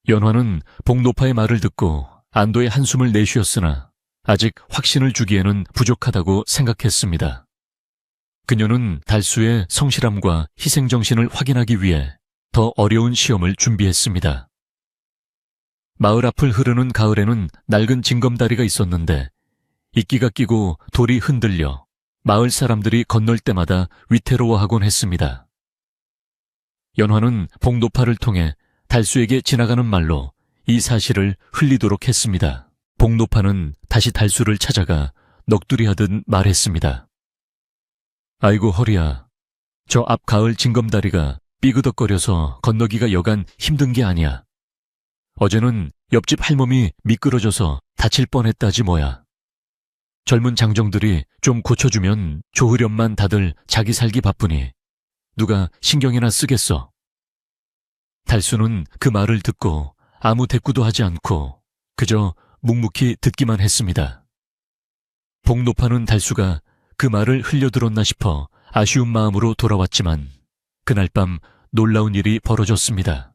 연화는 복노파의 말을 듣고 안도의 한숨을 내쉬었으나 아직 확신을 주기에는 부족하다고 생각했습니다. 그녀는 달수의 성실함과 희생정신을 확인하기 위해 더 어려운 시험을 준비했습니다. 마을 앞을 흐르는 가을에는 낡은 징검다리가 있었는데 이끼가 끼고 돌이 흔들려 마을 사람들이 건널 때마다 위태로워하곤 했습니다. 연화는 복노파를 통해 달수에게 지나가는 말로 이 사실을 흘리도록 했습니다. 복노파는 다시 달수를 찾아가 넋두리하듯 말했습니다. 아이고 허리야, 저 앞 가을 징검다리가 삐그덕거려서 건너기가 여간 힘든 게 아니야. 어제는 옆집 할멈이 미끄러져서 다칠 뻔했다지 뭐야. 젊은 장정들이 좀 고쳐주면 조흐렴만 다들 자기 살기 바쁘니 누가 신경이나 쓰겠어. 달수는 그 말을 듣고 아무 대꾸도 하지 않고 그저 묵묵히 듣기만 했습니다. 복노파는 달수가 그 말을 흘려들었나 싶어 아쉬운 마음으로 돌아왔지만 그날 밤 놀라운 일이 벌어졌습니다.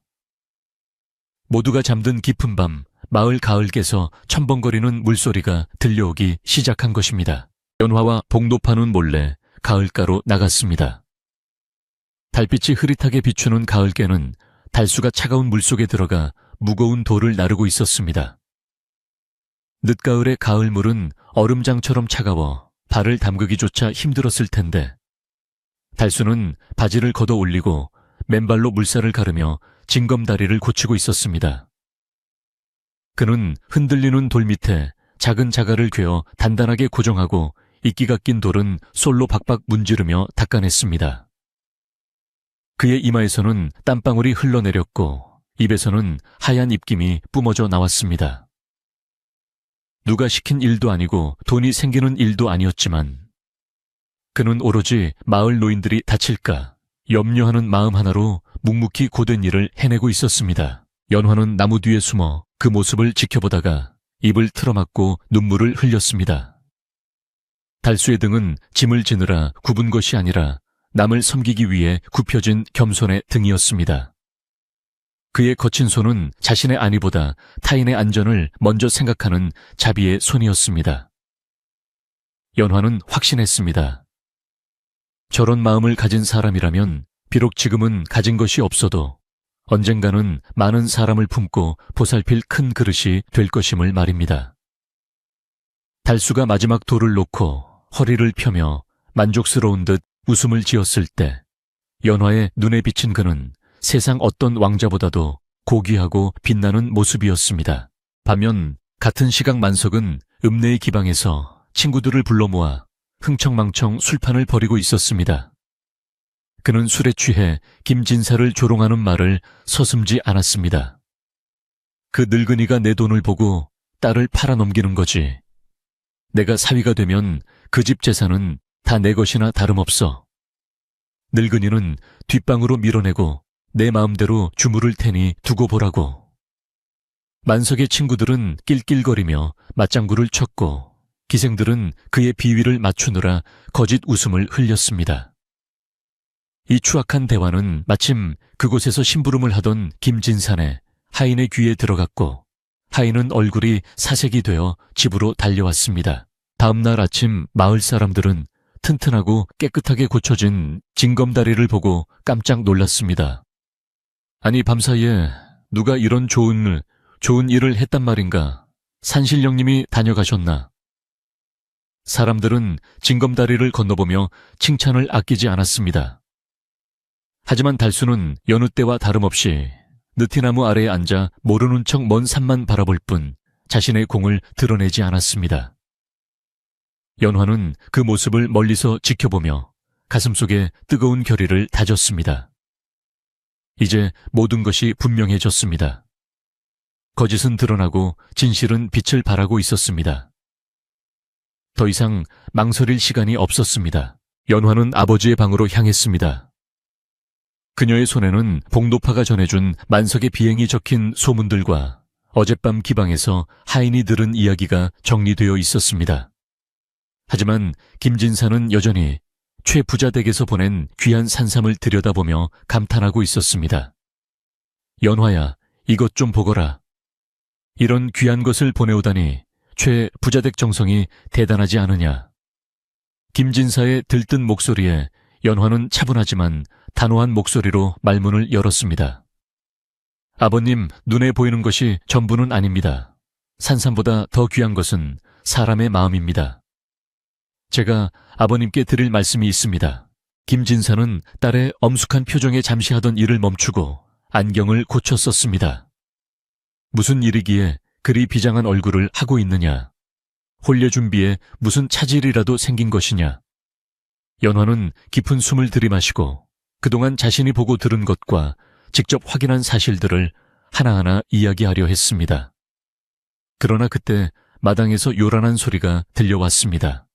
모두가 잠든 깊은 밤 마을 가을께서 첨벙거리는 물소리가 들려오기 시작한 것입니다. 연화와 복노파는 몰래 가을가로 나갔습니다. 달빛이 흐릿하게 비추는 가을께는 달수가 차가운 물속에 들어가 무거운 돌을 나르고 있었습니다. 늦가을의 가을물은 얼음장처럼 차가워 발을 담그기조차 힘들었을 텐데 달수는 바지를 걷어 올리고 맨발로 물살을 가르며 징검다리를 고치고 있었습니다. 그는 흔들리는 돌 밑에 작은 자갈을 괴어 단단하게 고정하고 이끼가 낀 돌은 솔로 박박 문지르며 닦아냈습니다. 그의 이마에서는 땀방울이 흘러내렸고 입에서는 하얀 입김이 뿜어져 나왔습니다. 누가 시킨 일도 아니고 돈이 생기는 일도 아니었지만 그는 오로지 마을 노인들이 다칠까 염려하는 마음 하나로 묵묵히 고된 일을 해내고 있었습니다. 연화는 나무 뒤에 숨어 그 모습을 지켜보다가 입을 틀어막고 눈물을 흘렸습니다. 달수의 등은 짐을 지느라 굽은 것이 아니라 남을 섬기기 위해 굽혀진 겸손의 등이었습니다. 그의 거친 손은 자신의 안위보다 타인의 안전을 먼저 생각하는 자비의 손이었습니다. 연화는 확신했습니다. 저런 마음을 가진 사람이라면 비록 지금은 가진 것이 없어도 언젠가는 많은 사람을 품고 보살필 큰 그릇이 될 것임을 말입니다. 달수가 마지막 돌을 놓고 허리를 펴며 만족스러운 듯 웃음을 지었을 때 연화의 눈에 비친 그는 세상 어떤 왕자보다도 고귀하고 빛나는 모습이었습니다. 반면 같은 시각 만석은 읍내의 기방에서 친구들을 불러 모아 흥청망청 술판을 벌이고 있었습니다. 그는 술에 취해 김진사를 조롱하는 말을 서슴지 않았습니다. 그 늙은이가 내 돈을 보고 딸을 팔아넘기는 거지. 내가 사위가 되면 그 집 재산은 다 내 것이나 다름없어. 늙은이는 뒷방으로 밀어내고 내 마음대로 주무를 테니 두고 보라고. 만석의 친구들은 낄낄거리며 맞장구를 쳤고 기생들은 그의 비위를 맞추느라 거짓 웃음을 흘렸습니다. 이 추악한 대화는 마침 그곳에서 심부름을 하던 김진산의 하인의 귀에 들어갔고 하인은 얼굴이 사색이 되어 집으로 달려왔습니다. 다음 날 아침 마을 사람들은 튼튼하고 깨끗하게 고쳐진 징검다리를 보고 깜짝 놀랐습니다. 아니 밤사이에 누가 이런 좋은 일을 했단 말인가? 산신령님이 다녀가셨나? 사람들은 징검다리를 건너보며 칭찬을 아끼지 않았습니다. 하지만 달수는 여느 때와 다름없이 느티나무 아래에 앉아 모르는 척 먼 산만 바라볼 뿐 자신의 공을 드러내지 않았습니다. 연화는 그 모습을 멀리서 지켜보며 가슴속에 뜨거운 결의를 다졌습니다. 이제 모든 것이 분명해졌습니다. 거짓은 드러나고 진실은 빛을 발하고 있었습니다. 더 이상 망설일 시간이 없었습니다. 연화는 아버지의 방으로 향했습니다. 그녀의 손에는 복노파가 전해준 만석의 비행이 적힌 소문들과 어젯밤 기방에서 하인이 들은 이야기가 정리되어 있었습니다. 하지만 김진사는 여전히 최부자 댁에서 보낸 귀한 산삼을 들여다보며 감탄하고 있었습니다. 연화야, 이것 좀 보거라. 이런 귀한 것을 보내오다니 최부자 댁 정성이 대단하지 않으냐. 김진사의 들뜬 목소리에 연화는 차분하지만 단호한 목소리로 말문을 열었습니다. 아버님, 눈에 보이는 것이 전부는 아닙니다. 산삼보다 더 귀한 것은 사람의 마음입니다. 제가 아버님께 드릴 말씀이 있습니다. 김진사는 딸의 엄숙한 표정에 잠시 하던 일을 멈추고 안경을 고쳐 썼습니다. 무슨 일이기에 그리 비장한 얼굴을 하고 있느냐? 혼례 준비에 무슨 차질이라도 생긴 것이냐? 연화는 깊은 숨을 들이마시고 그동안 자신이 보고 들은 것과 직접 확인한 사실들을 하나하나 이야기하려 했습니다. 그러나 그때 마당에서 요란한 소리가 들려왔습니다.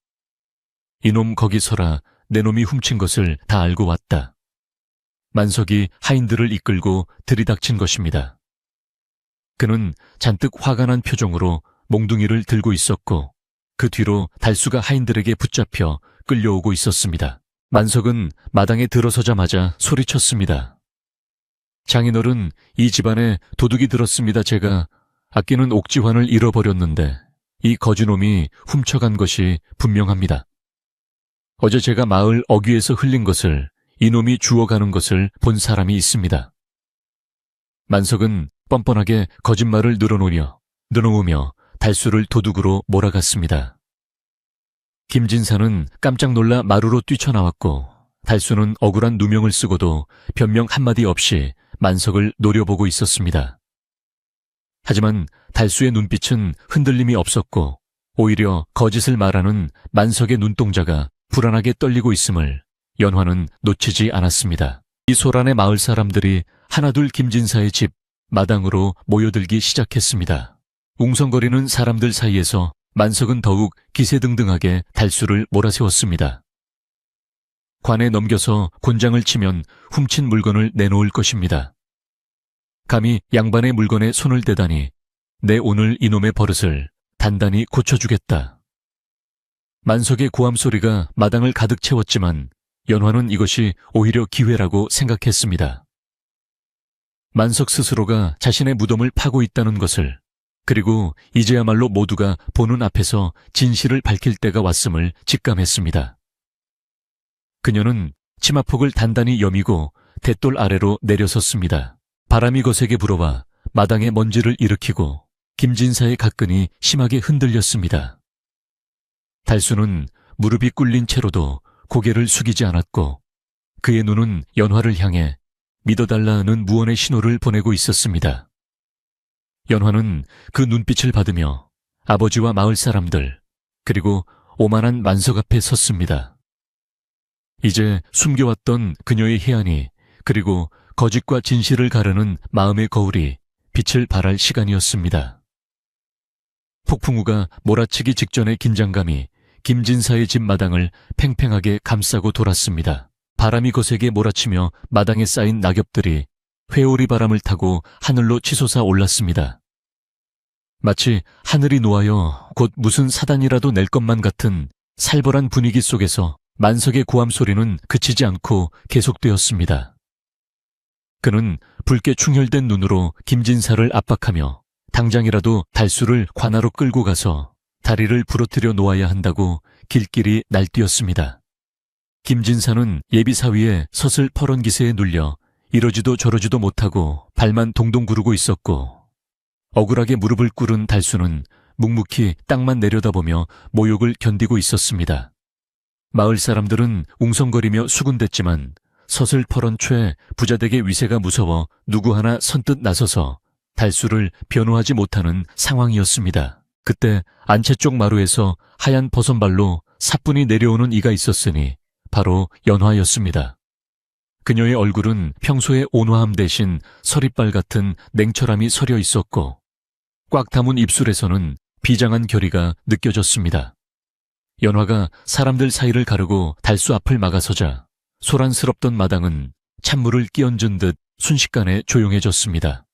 이놈 거기 서라, 내 놈이 훔친 것을 다 알고 왔다. 만석이 하인들을 이끌고 들이닥친 것입니다. 그는 잔뜩 화가 난 표정으로 몽둥이를 들고 있었고 그 뒤로 달수가 하인들에게 붙잡혀 끌려오고 있었습니다. 만석은 마당에 들어서자마자 소리쳤습니다. 장인어른, 이 집안에 도둑이 들었습니다. 제가 아끼는 옥지환을 잃어버렸는데 이 거지놈이 훔쳐간 것이 분명합니다. 어제 제가 마을 어귀에서 흘린 것을 이놈이 주워가는 것을 본 사람이 있습니다. 만석은 뻔뻔하게 거짓말을 늘어놓으며 달수를 도둑으로 몰아갔습니다. 김진사는 깜짝 놀라 마루로 뛰쳐나왔고 달수는 억울한 누명을 쓰고도 변명 한마디 없이 만석을 노려보고 있었습니다. 하지만 달수의 눈빛은 흔들림이 없었고 오히려 거짓을 말하는 만석의 눈동자가 불안하게 떨리고 있음을 연화는 놓치지 않았습니다. 이 소란의 마을 사람들이 하나둘 김진사의 집 마당으로 모여들기 시작했습니다. 웅성거리는 사람들 사이에서 만석은 더욱 기세등등하게 달수를 몰아세웠습니다. 관에 넘겨서 곤장을 치면 훔친 물건을 내놓을 것입니다. 감히 양반의 물건에 손을 대다니 내 오늘 이놈의 버릇을 단단히 고쳐주겠다. 만석의 고함 소리가 마당을 가득 채웠지만 연화는 이것이 오히려 기회라고 생각했습니다. 만석 스스로가 자신의 무덤을 파고 있다는 것을, 그리고 이제야말로 모두가 보는 앞에서 진실을 밝힐 때가 왔음을 직감했습니다. 그녀는 치마폭을 단단히 여미고 돛돌 아래로 내려섰습니다. 바람이 거세게 불어와 마당에 먼지를 일으키고 김진사의 가끈이 심하게 흔들렸습니다. 달수는 무릎이 꿇린 채로도 고개를 숙이지 않았고 그의 눈은 연화를 향해 믿어달라는 무언의 신호를 보내고 있었습니다. 연화는 그 눈빛을 받으며 아버지와 마을 사람들 그리고 오만한 만석 앞에 섰습니다. 이제 숨겨왔던 그녀의 해안이 그리고 거짓과 진실을 가르는 마음의 거울이 빛을 발할 시간이었습니다. 폭풍우가 몰아치기 직전의 긴장감이 김진사의 집 마당을 팽팽하게 감싸고 돌았습니다. 바람이 거세게 몰아치며 마당에 쌓인 낙엽들이 회오리 바람을 타고 하늘로 치솟아 올랐습니다. 마치 하늘이 놓아여 곧 무슨 사단이라도 낼 것만 같은 살벌한 분위기 속에서 만석의 고함 소리는 그치지 않고 계속되었습니다. 그는 붉게 충혈된 눈으로 김진사를 압박하며 당장이라도 달수를 관하로 끌고 가서 다리를 부러뜨려 놓아야 한다고 길길이 날뛰었습니다. 김진사는 예비사위에 섯을 퍼런 기세에 눌려 이러지도 저러지도 못하고 발만 동동 구르고 있었고 억울하게 무릎을 꿇은 달수는 묵묵히 땅만 내려다보며 모욕을 견디고 있었습니다. 마을 사람들은 웅성거리며 수군댔지만 섯을 퍼런 채 부자댁의 위세가 무서워 누구 하나 선뜻 나서서 달수를 변호하지 못하는 상황이었습니다. 그때 안채 쪽 마루에서 하얀 버선발로 사뿐히 내려오는 이가 있었으니 바로 연화였습니다. 그녀의 얼굴은 평소의 온화함 대신 서리빨 같은 냉철함이 서려 있었고 꽉 담은 입술에서는 비장한 결의가 느껴졌습니다. 연화가 사람들 사이를 가르고 달수 앞을 막아서자 소란스럽던 마당은 찬물을 끼얹은 듯 순식간에 조용해졌습니다.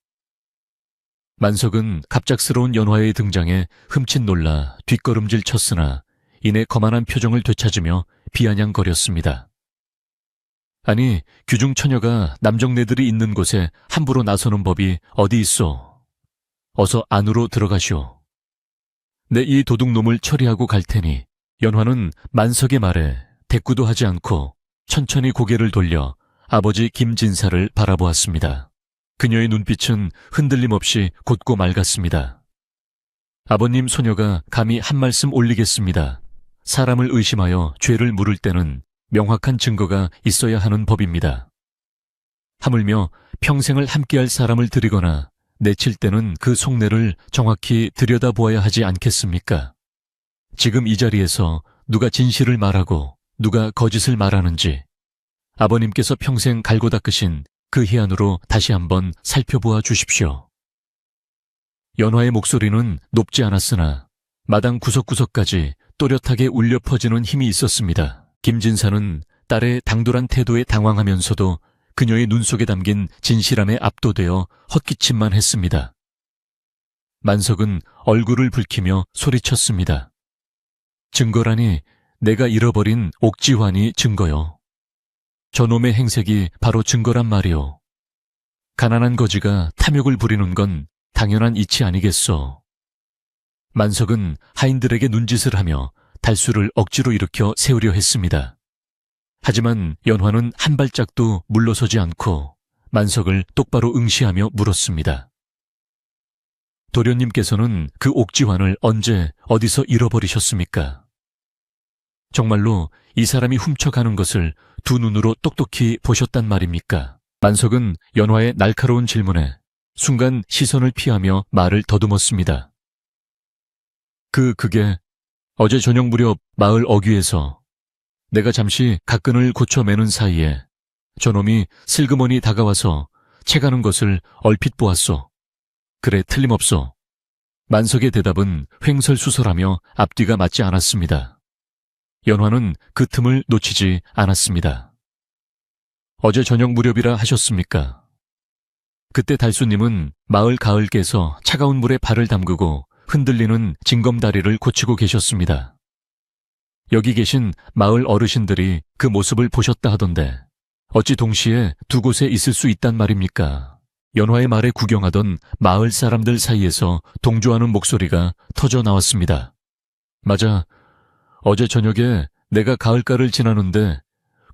만석은 갑작스러운 연화의 등장에 흠칫 놀라 뒷걸음질 쳤으나 이내 거만한 표정을 되찾으며 비아냥거렸습니다. 아니, 규중 처녀가 남정네들이 있는 곳에 함부로 나서는 법이 어디 있어? 어서 안으로 들어가시오. 내 이 도둑놈을 처리하고 갈 테니. 연화는 만석의 말에 대꾸도 하지 않고 천천히 고개를 돌려 아버지 김진사를 바라보았습니다. 그녀의 눈빛은 흔들림 없이 곧고 맑았습니다. 아버님 소녀가 감히 한 말씀 올리겠습니다. 사람을 의심하여 죄를 물을 때는 명확한 증거가 있어야 하는 법입니다. 하물며 평생을 함께할 사람을 들이거나 내칠 때는 그 속내를 정확히 들여다보아야 하지 않겠습니까? 지금 이 자리에서 누가 진실을 말하고 누가 거짓을 말하는지 아버님께서 평생 갈고 닦으신 그 해안으로 다시 한번 살펴보아 주십시오. 연화의 목소리는 높지 않았으나 마당 구석구석까지 또렷하게 울려 퍼지는 힘이 있었습니다. 김진사는 딸의 당돌한 태도에 당황하면서도 그녀의 눈 속에 담긴 진실함에 압도되어 헛기침만 했습니다. 만석은 얼굴을 붉히며 소리쳤습니다. 증거라니 내가 잃어버린 옥지환이 증거요. 저놈의 행색이 바로 증거란 말이오. 가난한 거지가 탐욕을 부리는 건 당연한 이치 아니겠소. 만석은 하인들에게 눈짓을 하며 달수를 억지로 일으켜 세우려 했습니다. 하지만 연화는 한 발짝도 물러서지 않고 만석을 똑바로 응시하며 물었습니다. 도련님께서는 그 옥지환을 언제 어디서 잃어버리셨습니까? 정말로 이 사람이 훔쳐가는 것을 두 눈으로 똑똑히 보셨단 말입니까? 만석은 연화의 날카로운 질문에 순간 시선을 피하며 말을 더듬었습니다. 그게 어제 저녁 무렵 마을 어귀에서 내가 잠시 갓끈을 고쳐 매는 사이에 저놈이 슬그머니 다가와서 채가는 것을 얼핏 보았소. 그래, 틀림없소. 만석의 대답은 횡설수설하며 앞뒤가 맞지 않았습니다. 연화는 그 틈을 놓치지 않았습니다. 어제 저녁 무렵이라 하셨습니까? 그때 달수님은 마을 가을께서 차가운 물에 발을 담그고 흔들리는 징검다리를 고치고 계셨습니다. 여기 계신 마을 어르신들이 그 모습을 보셨다 하던데 어찌 동시에 두 곳에 있을 수 있단 말입니까? 연화의 말에 구경하던 마을 사람들 사이에서 동조하는 목소리가 터져 나왔습니다. 맞아. 어제 저녁에 내가 가을가를 지나는데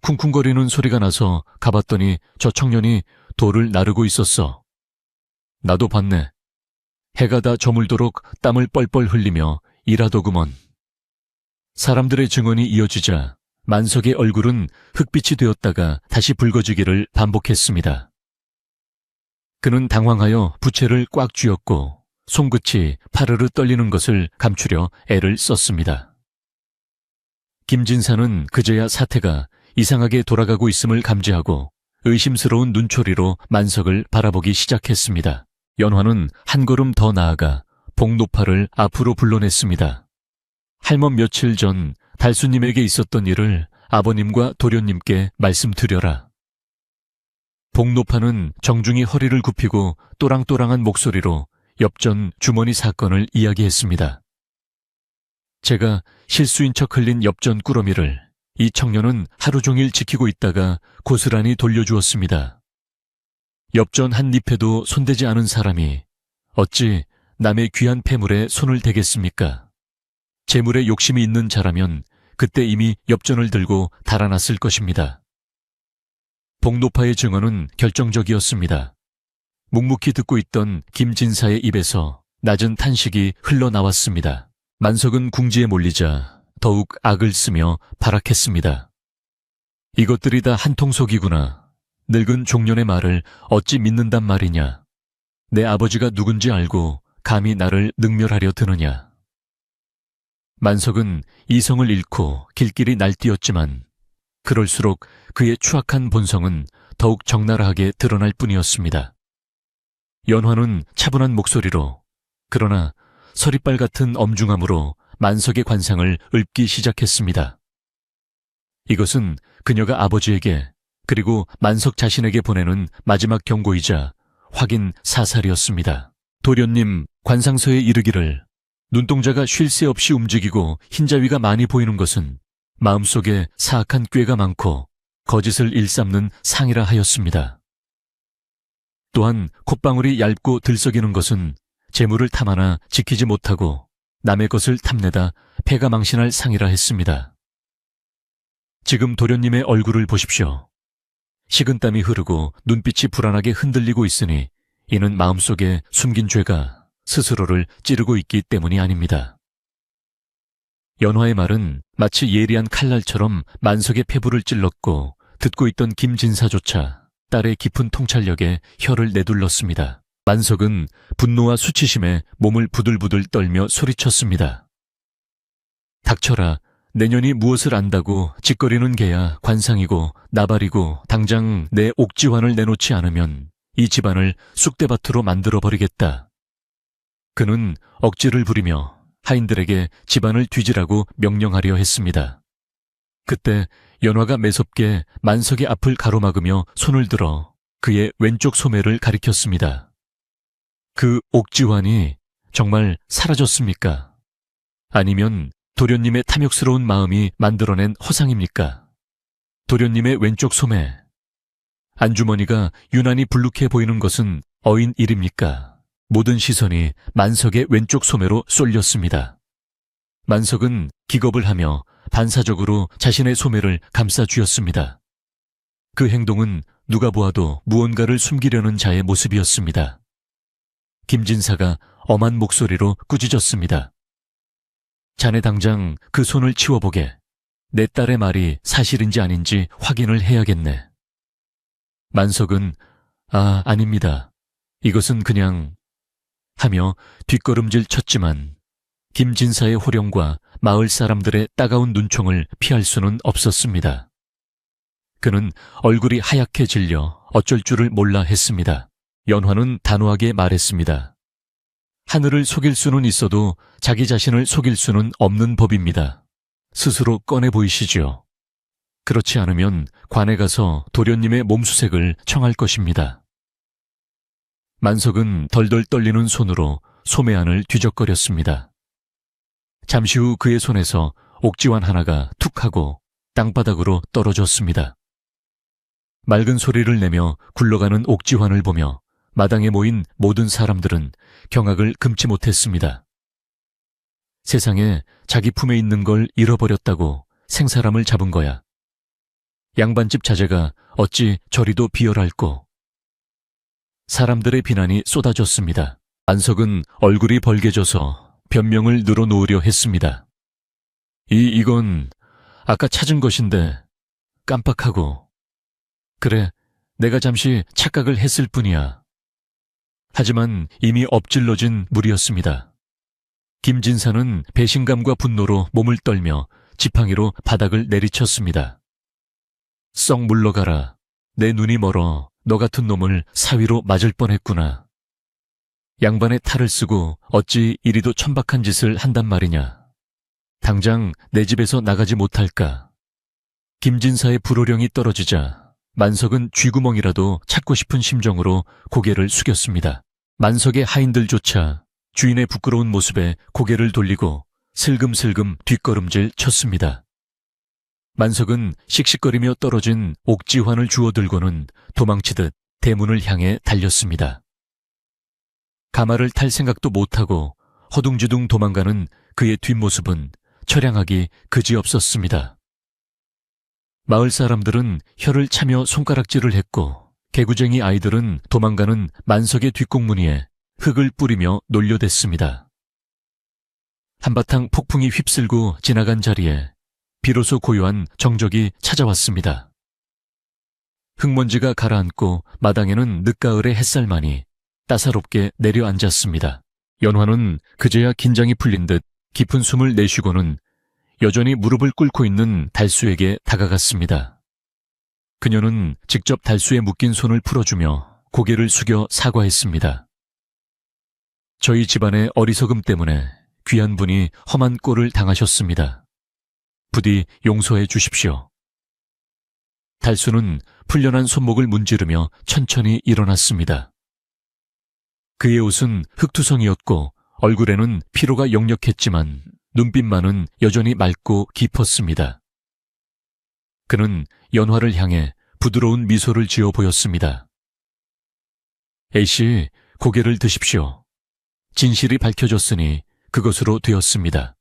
쿵쿵거리는 소리가 나서 가봤더니 저 청년이 돌을 나르고 있었어. 나도 봤네. 해가 다 저물도록 땀을 뻘뻘 흘리며 일하더구먼. 사람들의 증언이 이어지자 만석의 얼굴은 흑빛이 되었다가 다시 붉어지기를 반복했습니다. 그는 당황하여 부채를 꽉 쥐었고 손끝이 파르르 떨리는 것을 감추려 애를 썼습니다. 김진사는 그제야 사태가 이상하게 돌아가고 있음을 감지하고 의심스러운 눈초리로 만석을 바라보기 시작했습니다. 연화는 한 걸음 더 나아가 복노파를 앞으로 불러냈습니다. 할멈 며칠 전 달수님에게 있었던 일을 아버님과 도련님께 말씀드려라. 복노파는 정중히 허리를 굽히고 또랑또랑한 목소리로 엽전 주머니 사건을 이야기했습니다. 제가 실수인 척 흘린 엽전 꾸러미를 이 청년은 하루 종일 지키고 있다가 고스란히 돌려주었습니다. 엽전 한 잎에도 손대지 않은 사람이 어찌 남의 귀한 폐물에 손을 대겠습니까? 재물에 욕심이 있는 자라면 그때 이미 엽전을 들고 달아났을 것입니다. 복노파의 증언은 결정적이었습니다. 묵묵히 듣고 있던 김진사의 입에서 낮은 탄식이 흘러나왔습니다. 만석은 궁지에 몰리자 더욱 악을 쓰며 발악했습니다. 이것들이 다 한통속이구나. 늙은 종년의 말을 어찌 믿는단 말이냐. 내 아버지가 누군지 알고 감히 나를 능멸하려 드느냐. 만석은 이성을 잃고 길길이 날뛰었지만 그럴수록 그의 추악한 본성은 더욱 적나라하게 드러날 뿐이었습니다. 연화는 차분한 목소리로 그러나 서리빨 같은 엄중함으로 만석의 관상을 읊기 시작했습니다. 이것은 그녀가 아버지에게 그리고 만석 자신에게 보내는 마지막 경고이자 확인 사살이었습니다. 도련님, 관상서에 이르기를 눈동자가 쉴 새 없이 움직이고 흰자위가 많이 보이는 것은 마음속에 사악한 꾀가 많고 거짓을 일삼는 상이라 하였습니다. 또한 콧방울이 얇고 들썩이는 것은 재물을 탐하나 지키지 못하고 남의 것을 탐내다 패가 망신할 상이라 했습니다. 지금 도련님의 얼굴을 보십시오. 식은땀이 흐르고 눈빛이 불안하게 흔들리고 있으니 이는 마음속에 숨긴 죄가 스스로를 찌르고 있기 때문이 아닙니다. 연화의 말은 마치 예리한 칼날처럼 만석의 폐부를 찔렀고 듣고 있던 김진사조차 딸의 깊은 통찰력에 혀를 내둘렀습니다. 만석은 분노와 수치심에 몸을 부들부들 떨며 소리쳤습니다. 닥쳐라. 내년이 무엇을 안다고 짓거리는 개야 관상이고 나발이고 당장 내 옥지환을 내놓지 않으면 이 집안을 쑥대밭으로 만들어버리겠다. 그는 억지를 부리며 하인들에게 집안을 뒤지라고 명령하려 했습니다. 그때 연화가 매섭게 만석의 앞을 가로막으며 손을 들어 그의 왼쪽 소매를 가리켰습니다. 그 옥지환이 정말 사라졌습니까? 아니면 도련님의 탐욕스러운 마음이 만들어낸 허상입니까? 도련님의 왼쪽 소매, 안주머니가 유난히 불룩해 보이는 것은 어인 일입니까? 모든 시선이 만석의 왼쪽 소매로 쏠렸습니다. 만석은 기겁을 하며 반사적으로 자신의 소매를 감싸 쥐었습니다. 그 행동은 누가 보아도 무언가를 숨기려는 자의 모습이었습니다. 김진사가 엄한 목소리로 꾸짖었습니다. 자네 당장 그 손을 치워보게. 내 딸의 말이 사실인지 아닌지 확인을 해야겠네. 만석은 아닙니다. 이것은 그냥 하며 뒷걸음질 쳤지만 김진사의 호령과 마을 사람들의 따가운 눈총을 피할 수는 없었습니다. 그는 얼굴이 하얗게 질려 어쩔 줄을 몰라 했습니다. 연화는 단호하게 말했습니다. 하늘을 속일 수는 있어도 자기 자신을 속일 수는 없는 법입니다. 스스로 꺼내 보이시지요. 그렇지 않으면 관에 가서 도련님의 몸수색을 청할 것입니다. 만석은 덜덜 떨리는 손으로 소매안을 뒤적거렸습니다. 잠시 후 그의 손에서 옥지환 하나가 툭 하고 땅바닥으로 떨어졌습니다. 맑은 소리를 내며 굴러가는 옥지환을 보며 마당에 모인 모든 사람들은 경악을 금치 못했습니다. 세상에 자기 품에 있는 걸 잃어버렸다고 생사람을 잡은 거야. 양반집 자제가 어찌 저리도 비열할꼬. 사람들의 비난이 쏟아졌습니다. 안석은 얼굴이 벌개져서 변명을 늘어놓으려 했습니다. 이건 아까 찾은 것인데 깜빡하고. 그래, 내가 잠시 착각을 했을 뿐이야. 하지만 이미 엎질러진 물이었습니다. 김진사는 배신감과 분노로 몸을 떨며 지팡이로 바닥을 내리쳤습니다. 썩 물러가라. 내 눈이 멀어 너 같은 놈을 사위로 맞을 뻔했구나. 양반의 탈을 쓰고 어찌 이리도 천박한 짓을 한단 말이냐. 당장 내 집에서 나가지 못할까. 김진사의 불호령이 떨어지자 만석은 쥐구멍이라도 찾고 싶은 심정으로 고개를 숙였습니다. 만석의 하인들조차 주인의 부끄러운 모습에 고개를 돌리고 슬금슬금 뒷걸음질 쳤습니다. 만석은 씩씩거리며 떨어진 옥지환을 주워들고는 도망치듯 대문을 향해 달렸습니다. 가마를 탈 생각도 못하고 허둥지둥 도망가는 그의 뒷모습은 처량하기 그지없었습니다. 마을 사람들은 혀를 차며 손가락질을 했고 개구쟁이 아이들은 도망가는 만석의 뒷공무니에 흙을 뿌리며 놀려댔습니다. 한바탕 폭풍이 휩쓸고 지나간 자리에 비로소 고요한 정적이 찾아왔습니다. 흙먼지가 가라앉고 마당에는 늦가을의 햇살만이 따사롭게 내려앉았습니다. 연화는 그제야 긴장이 풀린 듯 깊은 숨을 내쉬고는 여전히 무릎을 꿇고 있는 달수에게 다가갔습니다. 그녀는 직접 달수의 묶인 손을 풀어주며 고개를 숙여 사과했습니다. 저희 집안의 어리석음 때문에 귀한 분이 험한 꼴을 당하셨습니다. 부디 용서해 주십시오. 달수는 풀려난 손목을 문지르며 천천히 일어났습니다. 그의 옷은 흙투성이었고 얼굴에는 피로가 역력했지만 눈빛만은 여전히 맑고 깊었습니다. 그는 연화를 향해 부드러운 미소를 지어 보였습니다. A씨, 고개를 드십시오. 진실이 밝혀졌으니 그것으로 되었습니다.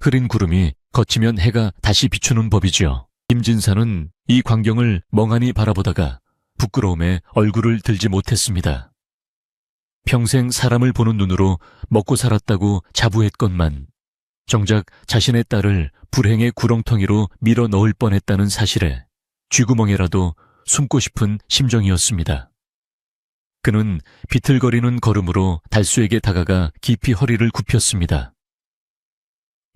흐린 구름이 걷히면 해가 다시 비추는 법이지요. 김진사는 이 광경을 멍하니 바라보다가 부끄러움에 얼굴을 들지 못했습니다. 평생 사람을 보는 눈으로 먹고 살았다고 자부했건만 정작 자신의 딸을 불행의 구렁텅이로 밀어 넣을 뻔했다는 사실에 쥐구멍에라도 숨고 싶은 심정이었습니다. 그는 비틀거리는 걸음으로 달수에게 다가가 깊이 허리를 굽혔습니다.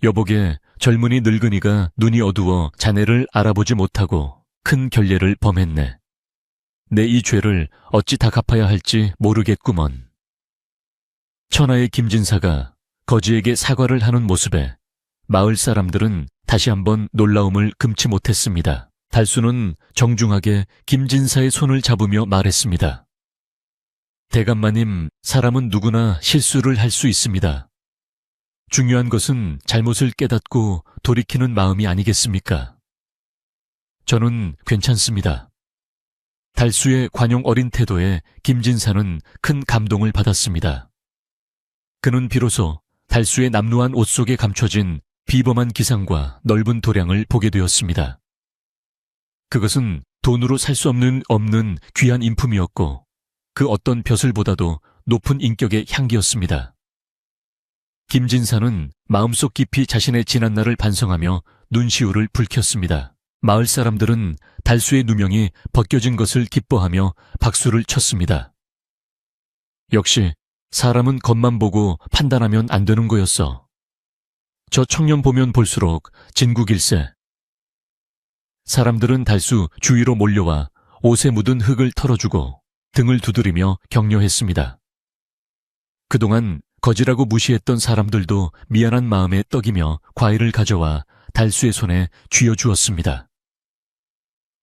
여보게, 젊은이 늙은이가 눈이 어두워 자네를 알아보지 못하고 큰 결례를 범했네. 내 이 죄를 어찌 다 갚아야 할지 모르겠구먼. 천하의 김진사가 거지에게 사과를 하는 모습에 마을 사람들은 다시 한번 놀라움을 금치 못했습니다. 달수는 정중하게 김진사의 손을 잡으며 말했습니다. 대감마님, 사람은 누구나 실수를 할 수 있습니다. 중요한 것은 잘못을 깨닫고 돌이키는 마음이 아니겠습니까? 저는 괜찮습니다. 달수의 관용 어린 태도에 김진사는 큰 감동을 받았습니다. 그는 비로소 달수의 남루한 옷 속에 감춰진 비범한 기상과 넓은 도량을 보게 되었습니다. 그것은 돈으로 살 수 없는 귀한 인품이었고 그 어떤 벼슬보다도 높은 인격의 향기였습니다. 김진사는 마음속 깊이 자신의 지난날을 반성하며 눈시울을 붉혔습니다. 마을 사람들은 달수의 누명이 벗겨진 것을 기뻐하며 박수를 쳤습니다. 역시 사람은 겉만 보고 판단하면 안 되는 거였어. 저 청년 보면 볼수록 진국일세. 사람들은 달수 주위로 몰려와 옷에 묻은 흙을 털어주고 등을 두드리며 격려했습니다. 그동안 거지라고 무시했던 사람들도 미안한 마음에 떡이며 과일을 가져와 달수의 손에 쥐어주었습니다.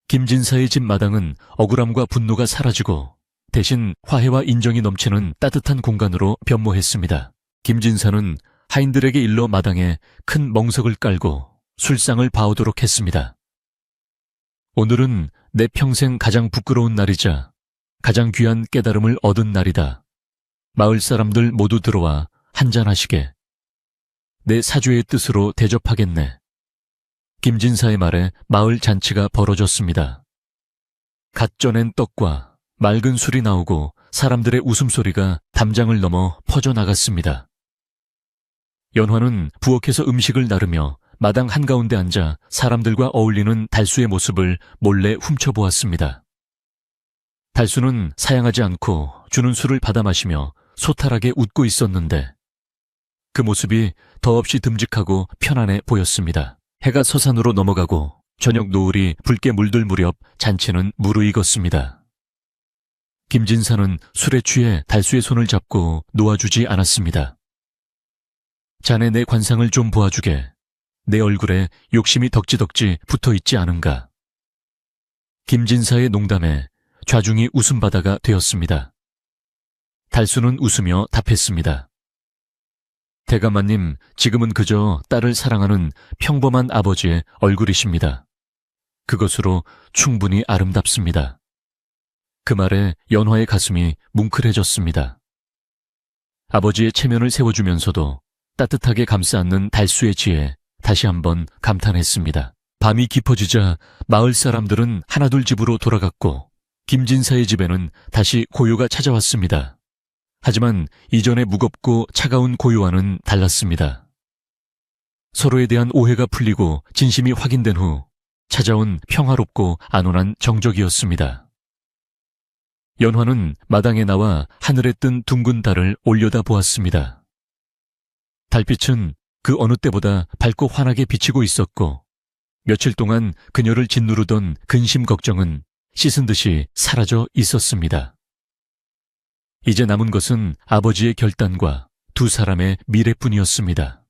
김진사의 집 마당은 억울함과 분노가 사라지고 대신 화해와 인정이 넘치는 따뜻한 공간으로 변모했습니다. 김진사는 하인들에게 일러 마당에 큰 멍석을 깔고 술상을 봐오도록 했습니다. 오늘은 내 평생 가장 부끄러운 날이자 가장 귀한 깨달음을 얻은 날이다. 마을 사람들 모두 들어와 한잔하시게. 내 사주의 뜻으로 대접하겠네. 김진사의 말에 마을 잔치가 벌어졌습니다. 갓 쪄낸 떡과 맑은 술이 나오고 사람들의 웃음소리가 담장을 넘어 퍼져나갔습니다. 연화는 부엌에서 음식을 나르며 마당 한가운데 앉아 사람들과 어울리는 달수의 모습을 몰래 훔쳐보았습니다. 달수는 사양하지 않고 주는 술을 받아 마시며 소탈하게 웃고 있었는데 그 모습이 더없이 듬직하고 편안해 보였습니다. 해가 서산으로 넘어가고 저녁 노을이 붉게 물들 무렵 잔치는 무르익었습니다. 김진사는 술에 취해 달수의 손을 잡고 놓아주지 않았습니다. 자네 내 관상을 좀 보아주게. 내 얼굴에 욕심이 덕지덕지 붙어있지 않은가. 김진사의 농담에 좌중이 웃음바다가 되었습니다. 달수는 웃으며 답했습니다. 대감마님, 지금은 그저 딸을 사랑하는 평범한 아버지의 얼굴이십니다. 그것으로 충분히 아름답습니다. 그 말에 연화의 가슴이 뭉클해졌습니다. 아버지의 체면을 세워주면서도 따뜻하게 감싸 안는 달수의 지혜, 다시 한번 감탄했습니다. 밤이 깊어지자 마을 사람들은 하나둘 집으로 돌아갔고 김진사의 집에는 다시 고요가 찾아왔습니다. 하지만 이전의 무겁고 차가운 고요와는 달랐습니다. 서로에 대한 오해가 풀리고 진심이 확인된 후 찾아온 평화롭고 안온한 정적이었습니다. 연화는 마당에 나와 하늘에 뜬 둥근 달을 올려다보았습니다. 달빛은 그 어느 때보다 밝고 환하게 비치고 있었고 며칠 동안 그녀를 짓누르던 근심 걱정은 씻은 듯이 사라져 있었습니다. 이제 남은 것은 아버지의 결단과 두 사람의 미래뿐이었습니다.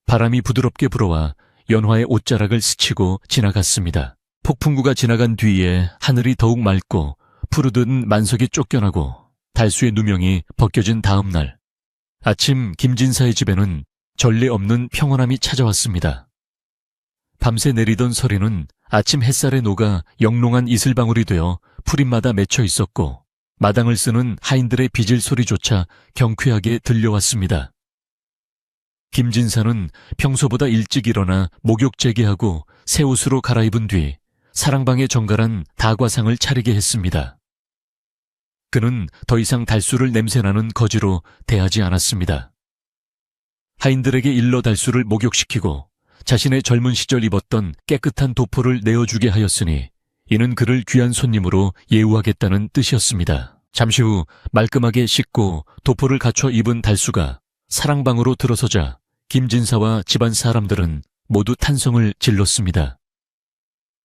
바람이 부드럽게 불어와 연화의 옷자락을 스치고 지나갔습니다. 폭풍구가 지나간 뒤에 하늘이 더욱 맑고 푸르든 만석이 쫓겨나고 달수의 누명이 벗겨진 다음 날 아침 김진사의 집에는 전례 없는 평온함이 찾아왔습니다. 밤새 내리던 서리는 아침 햇살에 녹아 영롱한 이슬방울이 되어 풀잎마다 맺혀 있었고 마당을 쓰는 하인들의 빚을 소리조차 경쾌하게 들려왔습니다. 김진사는 평소보다 일찍 일어나 목욕 재개하고 새 옷으로 갈아입은 뒤 사랑방에 정갈한 다과상을 차리게 했습니다. 그는 더 이상 달수를 냄새나는 거지로 대하지 않았습니다. 하인들에게 일러 달수를 목욕시키고 자신의 젊은 시절 입었던 깨끗한 도포를 내어주게 하였으니 이는 그를 귀한 손님으로 예우하겠다는 뜻이었습니다. 잠시 후 말끔하게 씻고 도포를 갖춰 입은 달수가 사랑방으로 들어서자 김진사와 집안 사람들은 모두 탄성을 질렀습니다.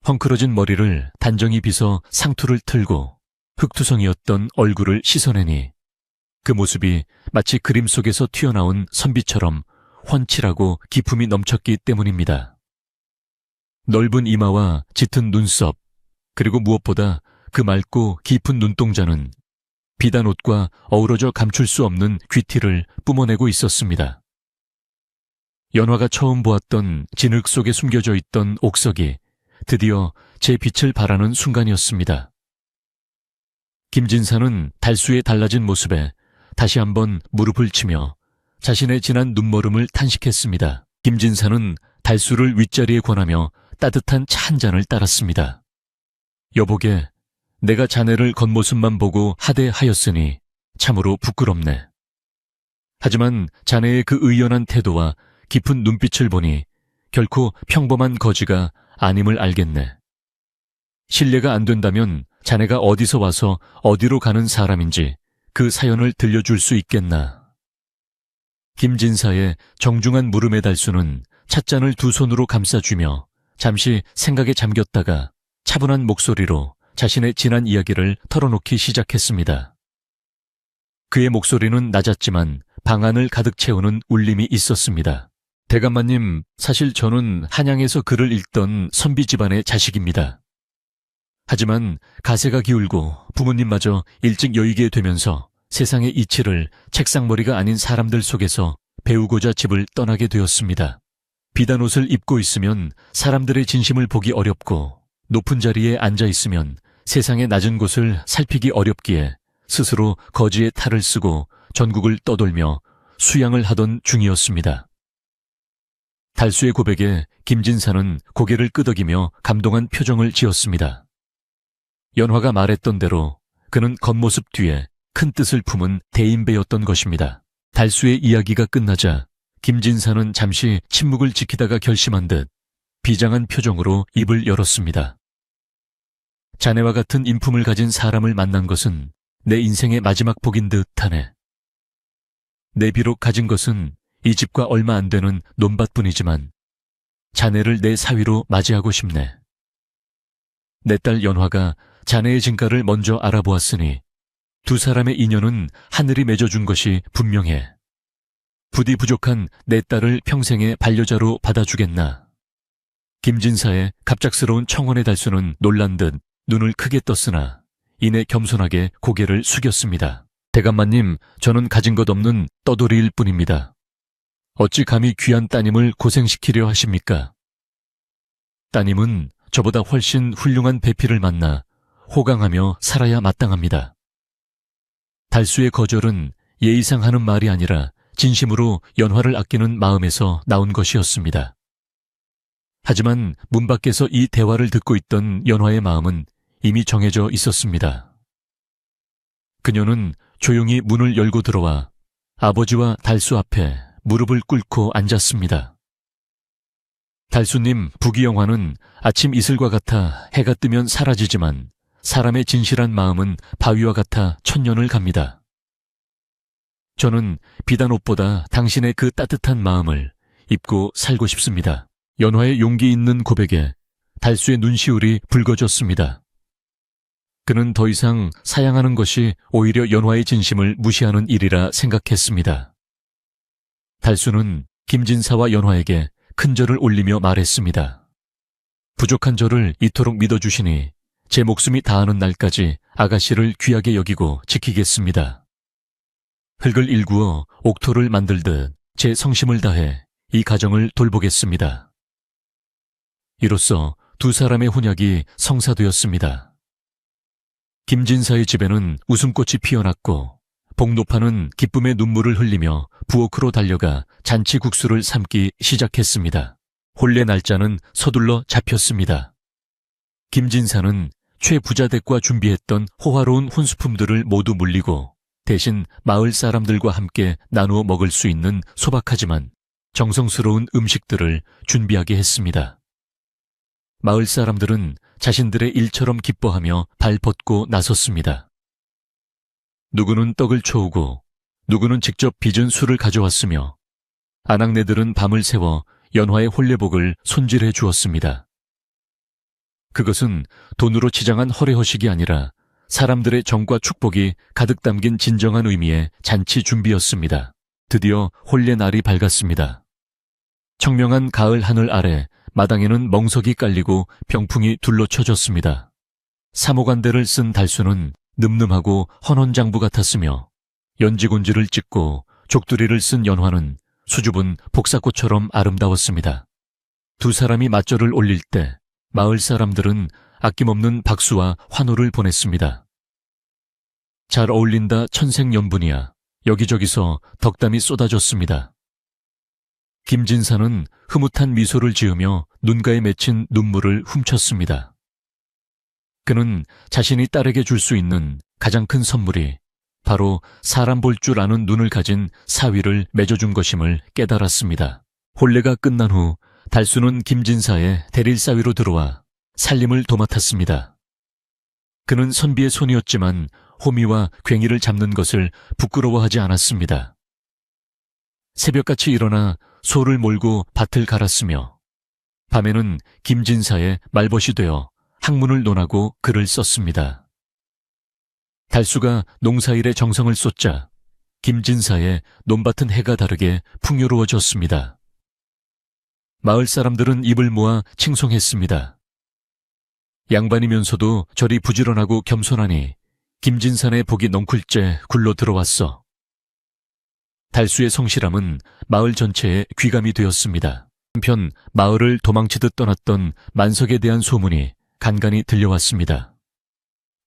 헝클어진 머리를 단정히 빗어 상투를 틀고 흙투성이었던 얼굴을 씻어내니 그 모습이 마치 그림 속에서 튀어나온 선비처럼 훤칠하고 기품이 넘쳤기 때문입니다. 넓은 이마와 짙은 눈썹, 그리고 무엇보다 그 맑고 깊은 눈동자는 비단 옷과 어우러져 감출 수 없는 귀티를 뿜어내고 있었습니다. 연화가 처음 보았던 진흙 속에 숨겨져 있던 옥석이 드디어 제 빛을 발하는 순간이었습니다. 김진사는 달수의 달라진 모습에 다시 한번 무릎을 치며 자신의 지난 눈머름을 탄식했습니다. 김진사는 달수를 윗자리에 권하며 따뜻한 차 한 잔을 따랐습니다. 여보게, 내가 자네를 겉모습만 보고 하대하였으니 참으로 부끄럽네. 하지만 자네의 그 의연한 태도와 깊은 눈빛을 보니 결코 평범한 거지가 아님을 알겠네. 신뢰가 안 된다면 자네가 어디서 와서 어디로 가는 사람인지 그 사연을 들려줄 수 있겠나. 김진사의 정중한 물음에 달수는 찻잔을 두 손으로 감싸주며 잠시 생각에 잠겼다가 차분한 목소리로 자신의 지난 이야기를 털어놓기 시작했습니다. 그의 목소리는 낮았지만 방안을 가득 채우는 울림이 있었습니다. 대감마님, 사실 저는 한양에서 글을 읽던 선비 집안의 자식입니다. 하지만 가세가 기울고 부모님마저 일찍 여의게 되면서 세상의 이치를 책상머리가 아닌 사람들 속에서 배우고자 집을 떠나게 되었습니다. 비단 옷을 입고 있으면 사람들의 진심을 보기 어렵고 높은 자리에 앉아 있으면 세상의 낮은 곳을 살피기 어렵기에 스스로 거지의 탈을 쓰고 전국을 떠돌며 수양을 하던 중이었습니다. 달수의 고백에 김진사는 고개를 끄덕이며 감동한 표정을 지었습니다. 연화가 말했던 대로 그는 겉모습 뒤에 큰 뜻을 품은 대인배였던 것입니다. 달수의 이야기가 끝나자 김진사는 잠시 침묵을 지키다가 결심한 듯 비장한 표정으로 입을 열었습니다. 자네와 같은 인품을 가진 사람을 만난 것은 내 인생의 마지막 복인 듯 하네. 내 비록 가진 것은 이 집과 얼마 안 되는 논밭뿐이지만 자네를 내 사위로 맞이하고 싶네. 내 딸 연화가 자네의 진가를 먼저 알아보았으니 두 사람의 인연은 하늘이 맺어준 것이 분명해. 부디 부족한 내 딸을 평생의 반려자로 받아주겠나. 김진사의 갑작스러운 청혼의 달수는 놀란 듯 눈을 크게 떴으나 이내 겸손하게 고개를 숙였습니다. 대감마님, 저는 가진 것 없는 떠돌이일 뿐입니다. 어찌 감히 귀한 따님을 고생시키려 하십니까? 따님은 저보다 훨씬 훌륭한 배필을 만나 호강하며 살아야 마땅합니다. 달수의 거절은 예의상 하는 말이 아니라 진심으로 연화를 아끼는 마음에서 나온 것이었습니다. 하지만 문 밖에서 이 대화를 듣고 있던 연화의 마음은 이미 정해져 있었습니다. 그녀는 조용히 문을 열고 들어와 아버지와 달수 앞에 무릎을 꿇고 앉았습니다. 달수님, 부귀영화는 아침 이슬과 같아 해가 뜨면 사라지지만 사람의 진실한 마음은 바위와 같아 천년을 갑니다. 저는 비단 옷보다 당신의 그 따뜻한 마음을 입고 살고 싶습니다. 연화의 용기 있는 고백에 달수의 눈시울이 붉어졌습니다. 그는 더 이상 사양하는 것이 오히려 연화의 진심을 무시하는 일이라 생각했습니다. 달수는 김진사와 연화에게 큰 절을 올리며 말했습니다. 부족한 저를 이토록 믿어주시니 제 목숨이 다하는 날까지 아가씨를 귀하게 여기고 지키겠습니다. 흙을 일구어 옥토를 만들듯 제 성심을 다해 이 가정을 돌보겠습니다. 이로써 두 사람의 혼약이 성사되었습니다. 김진사의 집에는 웃음꽃이 피어났고 복노파는 기쁨의 눈물을 흘리며 부엌으로 달려가 잔치국수를 삶기 시작했습니다. 혼례 날짜는 서둘러 잡혔습니다. 김진사는 최부자댁과 준비했던 호화로운 혼수품들을 모두 물리고 대신 마을 사람들과 함께 나누어 먹을 수 있는 소박하지만 정성스러운 음식들을 준비하게 했습니다. 마을 사람들은 자신들의 일처럼 기뻐하며 발벗고 나섰습니다. 누구는 떡을 쳐오고 누구는 직접 빚은 술을 가져왔으며 아낙네들은 밤을 새워 연화의 혼례복을 손질해 주었습니다. 그것은 돈으로 치장한 허례허식이 아니라 사람들의 정과 축복이 가득 담긴 진정한 의미의 잔치 준비였습니다. 드디어 혼례 날이 밝았습니다. 청명한 가을 하늘 아래 마당에는 멍석이 깔리고 병풍이 둘러쳐졌습니다. 사모간대를 쓴 달수는 늠름하고 헌헌장부 같았으며 연지곤지를 찍고 족두리를 쓴 연화는 수줍은 복사꽃처럼 아름다웠습니다. 두 사람이 맞절을 올릴 때 마을 사람들은 아낌없는 박수와 환호를 보냈습니다. 잘 어울린다 천생연분이야. 여기저기서 덕담이 쏟아졌습니다. 김진사는 흐뭇한 미소를 지으며 눈가에 맺힌 눈물을 훔쳤습니다. 그는 자신이 딸에게 줄 수 있는 가장 큰 선물이 바로 사람 볼 줄 아는 눈을 가진 사위를 맺어준 것임을 깨달았습니다. 혼례가 끝난 후 달수는 김진사의 대릴사위로 들어와 살림을 도맡았습니다. 그는 선비의 손이었지만 호미와 괭이를 잡는 것을 부끄러워하지 않았습니다. 새벽같이 일어나 소를 몰고 밭을 갈았으며 밤에는 김진사의 말벗이 되어 학문을 논하고 글을 썼습니다. 달수가 농사일에 정성을 쏟자 김진사의 논밭은 해가 다르게 풍요로워졌습니다. 마을 사람들은 입을 모아 칭송했습니다. 양반이면서도 저리 부지런하고 겸손하니 김진산의 복이 넝쿨째 굴러 들어왔어. 달수의 성실함은 마을 전체에 귀감이 되었습니다. 한편 마을을 도망치듯 떠났던 만석에 대한 소문이 간간히 들려왔습니다.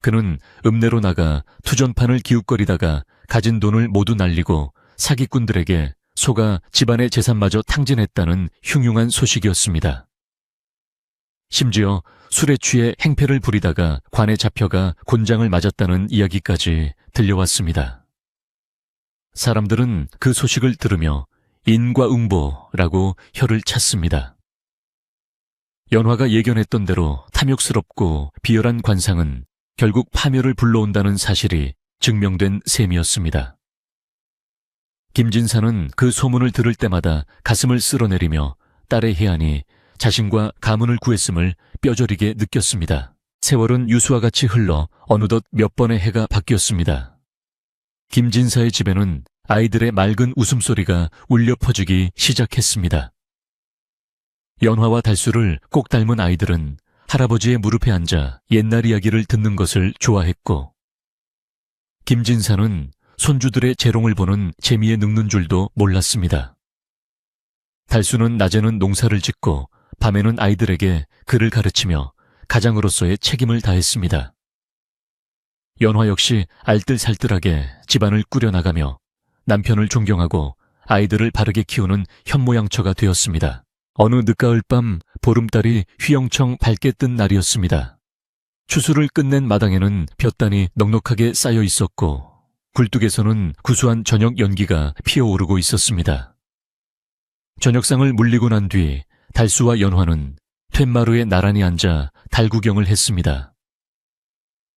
그는 읍내로 나가 투전판을 기웃거리다가 가진 돈을 모두 날리고 사기꾼들에게 속아 집안의 재산마저 탕진했다는 흉흉한 소식이었습니다. 심지어 술에 취해 행패를 부리다가 관에 잡혀가 곤장을 맞았다는 이야기까지 들려왔습니다. 사람들은 그 소식을 들으며 인과응보라고 혀를 찼습니다. 연화가 예견했던 대로 탐욕스럽고 비열한 관상은 결국 파멸을 불러온다는 사실이 증명된 셈이었습니다. 김진사는 그 소문을 들을 때마다 가슴을 쓸어내리며 딸의 해안이 자신과 가문을 구했음을 뼈저리게 느꼈습니다. 세월은 유수와 같이 흘러 어느덧 몇 번의 해가 바뀌었습니다. 김진사의 집에는 아이들의 맑은 웃음소리가 울려 퍼지기 시작했습니다. 연화와 달수를 꼭 닮은 아이들은 할아버지의 무릎에 앉아 옛날 이야기를 듣는 것을 좋아했고, 김진사는 손주들의 재롱을 보는 재미에 늙는 줄도 몰랐습니다. 달수는 낮에는 농사를 짓고 밤에는 아이들에게 글을 가르치며 가장으로서의 책임을 다했습니다. 연화 역시 알뜰살뜰하게 집안을 꾸려나가며 남편을 존경하고 아이들을 바르게 키우는 현모양처가 되었습니다. 어느 늦가을 밤 보름달이 휘영청 밝게 뜬 날이었습니다. 추수를 끝낸 마당에는 볕단이 넉넉하게 쌓여 있었고 굴뚝에서는 구수한 저녁 연기가 피어오르고 있었습니다. 저녁상을 물리고 난 뒤 달수와 연화는 툇마루에 나란히 앉아 달 구경을 했습니다.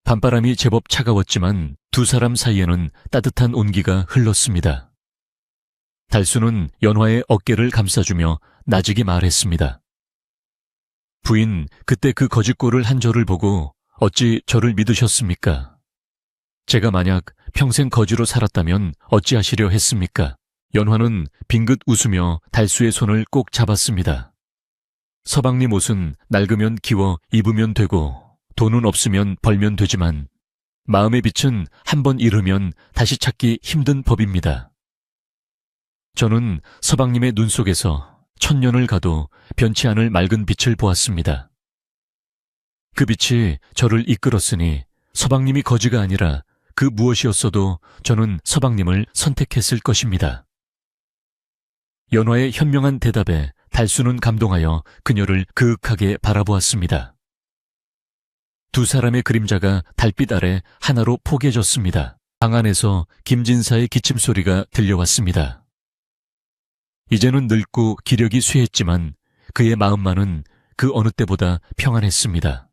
밤바람이 제법 차가웠지만 두 사람 사이에는 따뜻한 온기가 흘렀습니다. 달수는 연화의 어깨를 감싸주며 나직이 말했습니다. 부인, 그때 그 거짓골을 한 저를 보고 어찌 저를 믿으셨습니까? 제가 만약 평생 거지로 살았다면 어찌하시려 했습니까? 연화는 빙긋 웃으며 달수의 손을 꼭 잡았습니다. 서방님 옷은 낡으면 기워 입으면 되고 돈은 없으면 벌면 되지만 마음의 빛은 한번 잃으면 다시 찾기 힘든 법입니다. 저는 서방님의 눈 속에서 천년을 가도 변치 않을 맑은 빛을 보았습니다. 그 빛이 저를 이끌었으니 서방님이 거지가 아니라 그 무엇이었어도 저는 서방님을 선택했을 것입니다. 연화의 현명한 대답에 달수는 감동하여 그녀를 그윽하게 바라보았습니다. 두 사람의 그림자가 달빛 아래 하나로 포개졌습니다. 방 안에서 김진사의 기침소리가 들려왔습니다. 이제는 늙고 기력이 쇠했지만 그의 마음만은 그 어느 때보다 평안했습니다.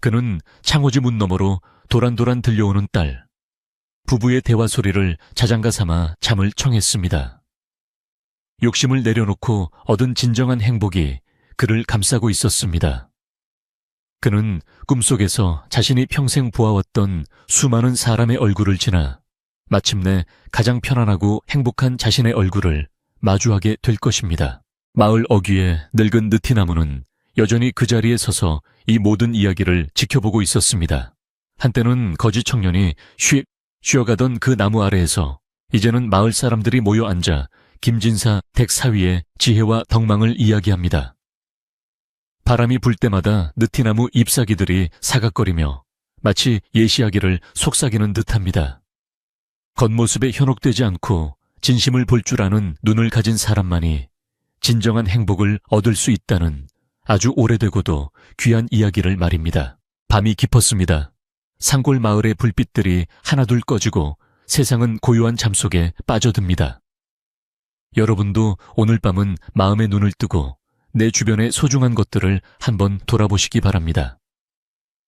그는 창호지 문 너머로 도란도란 들려오는 딸, 부부의 대화 소리를 자장가 삼아 잠을 청했습니다. 욕심을 내려놓고 얻은 진정한 행복이 그를 감싸고 있었습니다. 그는 꿈속에서 자신이 평생 보아왔던 수많은 사람의 얼굴을 지나 마침내 가장 편안하고 행복한 자신의 얼굴을 마주하게 될 것입니다. 마을 어귀의 늙은 느티나무는 여전히 그 자리에 서서 이 모든 이야기를 지켜보고 있었습니다. 한때는 거지 청년이 쉬어가던 그 나무 아래에서 이제는 마을 사람들이 모여 앉아 김진사 댁 사위의 지혜와 덕망을 이야기합니다. 바람이 불 때마다 느티나무 잎사귀들이 사각거리며 마치 예시하기를 속삭이는 듯합니다. 겉모습에 현혹되지 않고 진심을 볼 줄 아는 눈을 가진 사람만이 진정한 행복을 얻을 수 있다는 아주 오래되고도 귀한 이야기를 말입니다. 밤이 깊었습니다. 산골 마을의 불빛들이 하나둘 꺼지고 세상은 고요한 잠 속에 빠져듭니다. 여러분도 오늘 밤은 마음의 눈을 뜨고 내 주변의 소중한 것들을 한번 돌아보시기 바랍니다.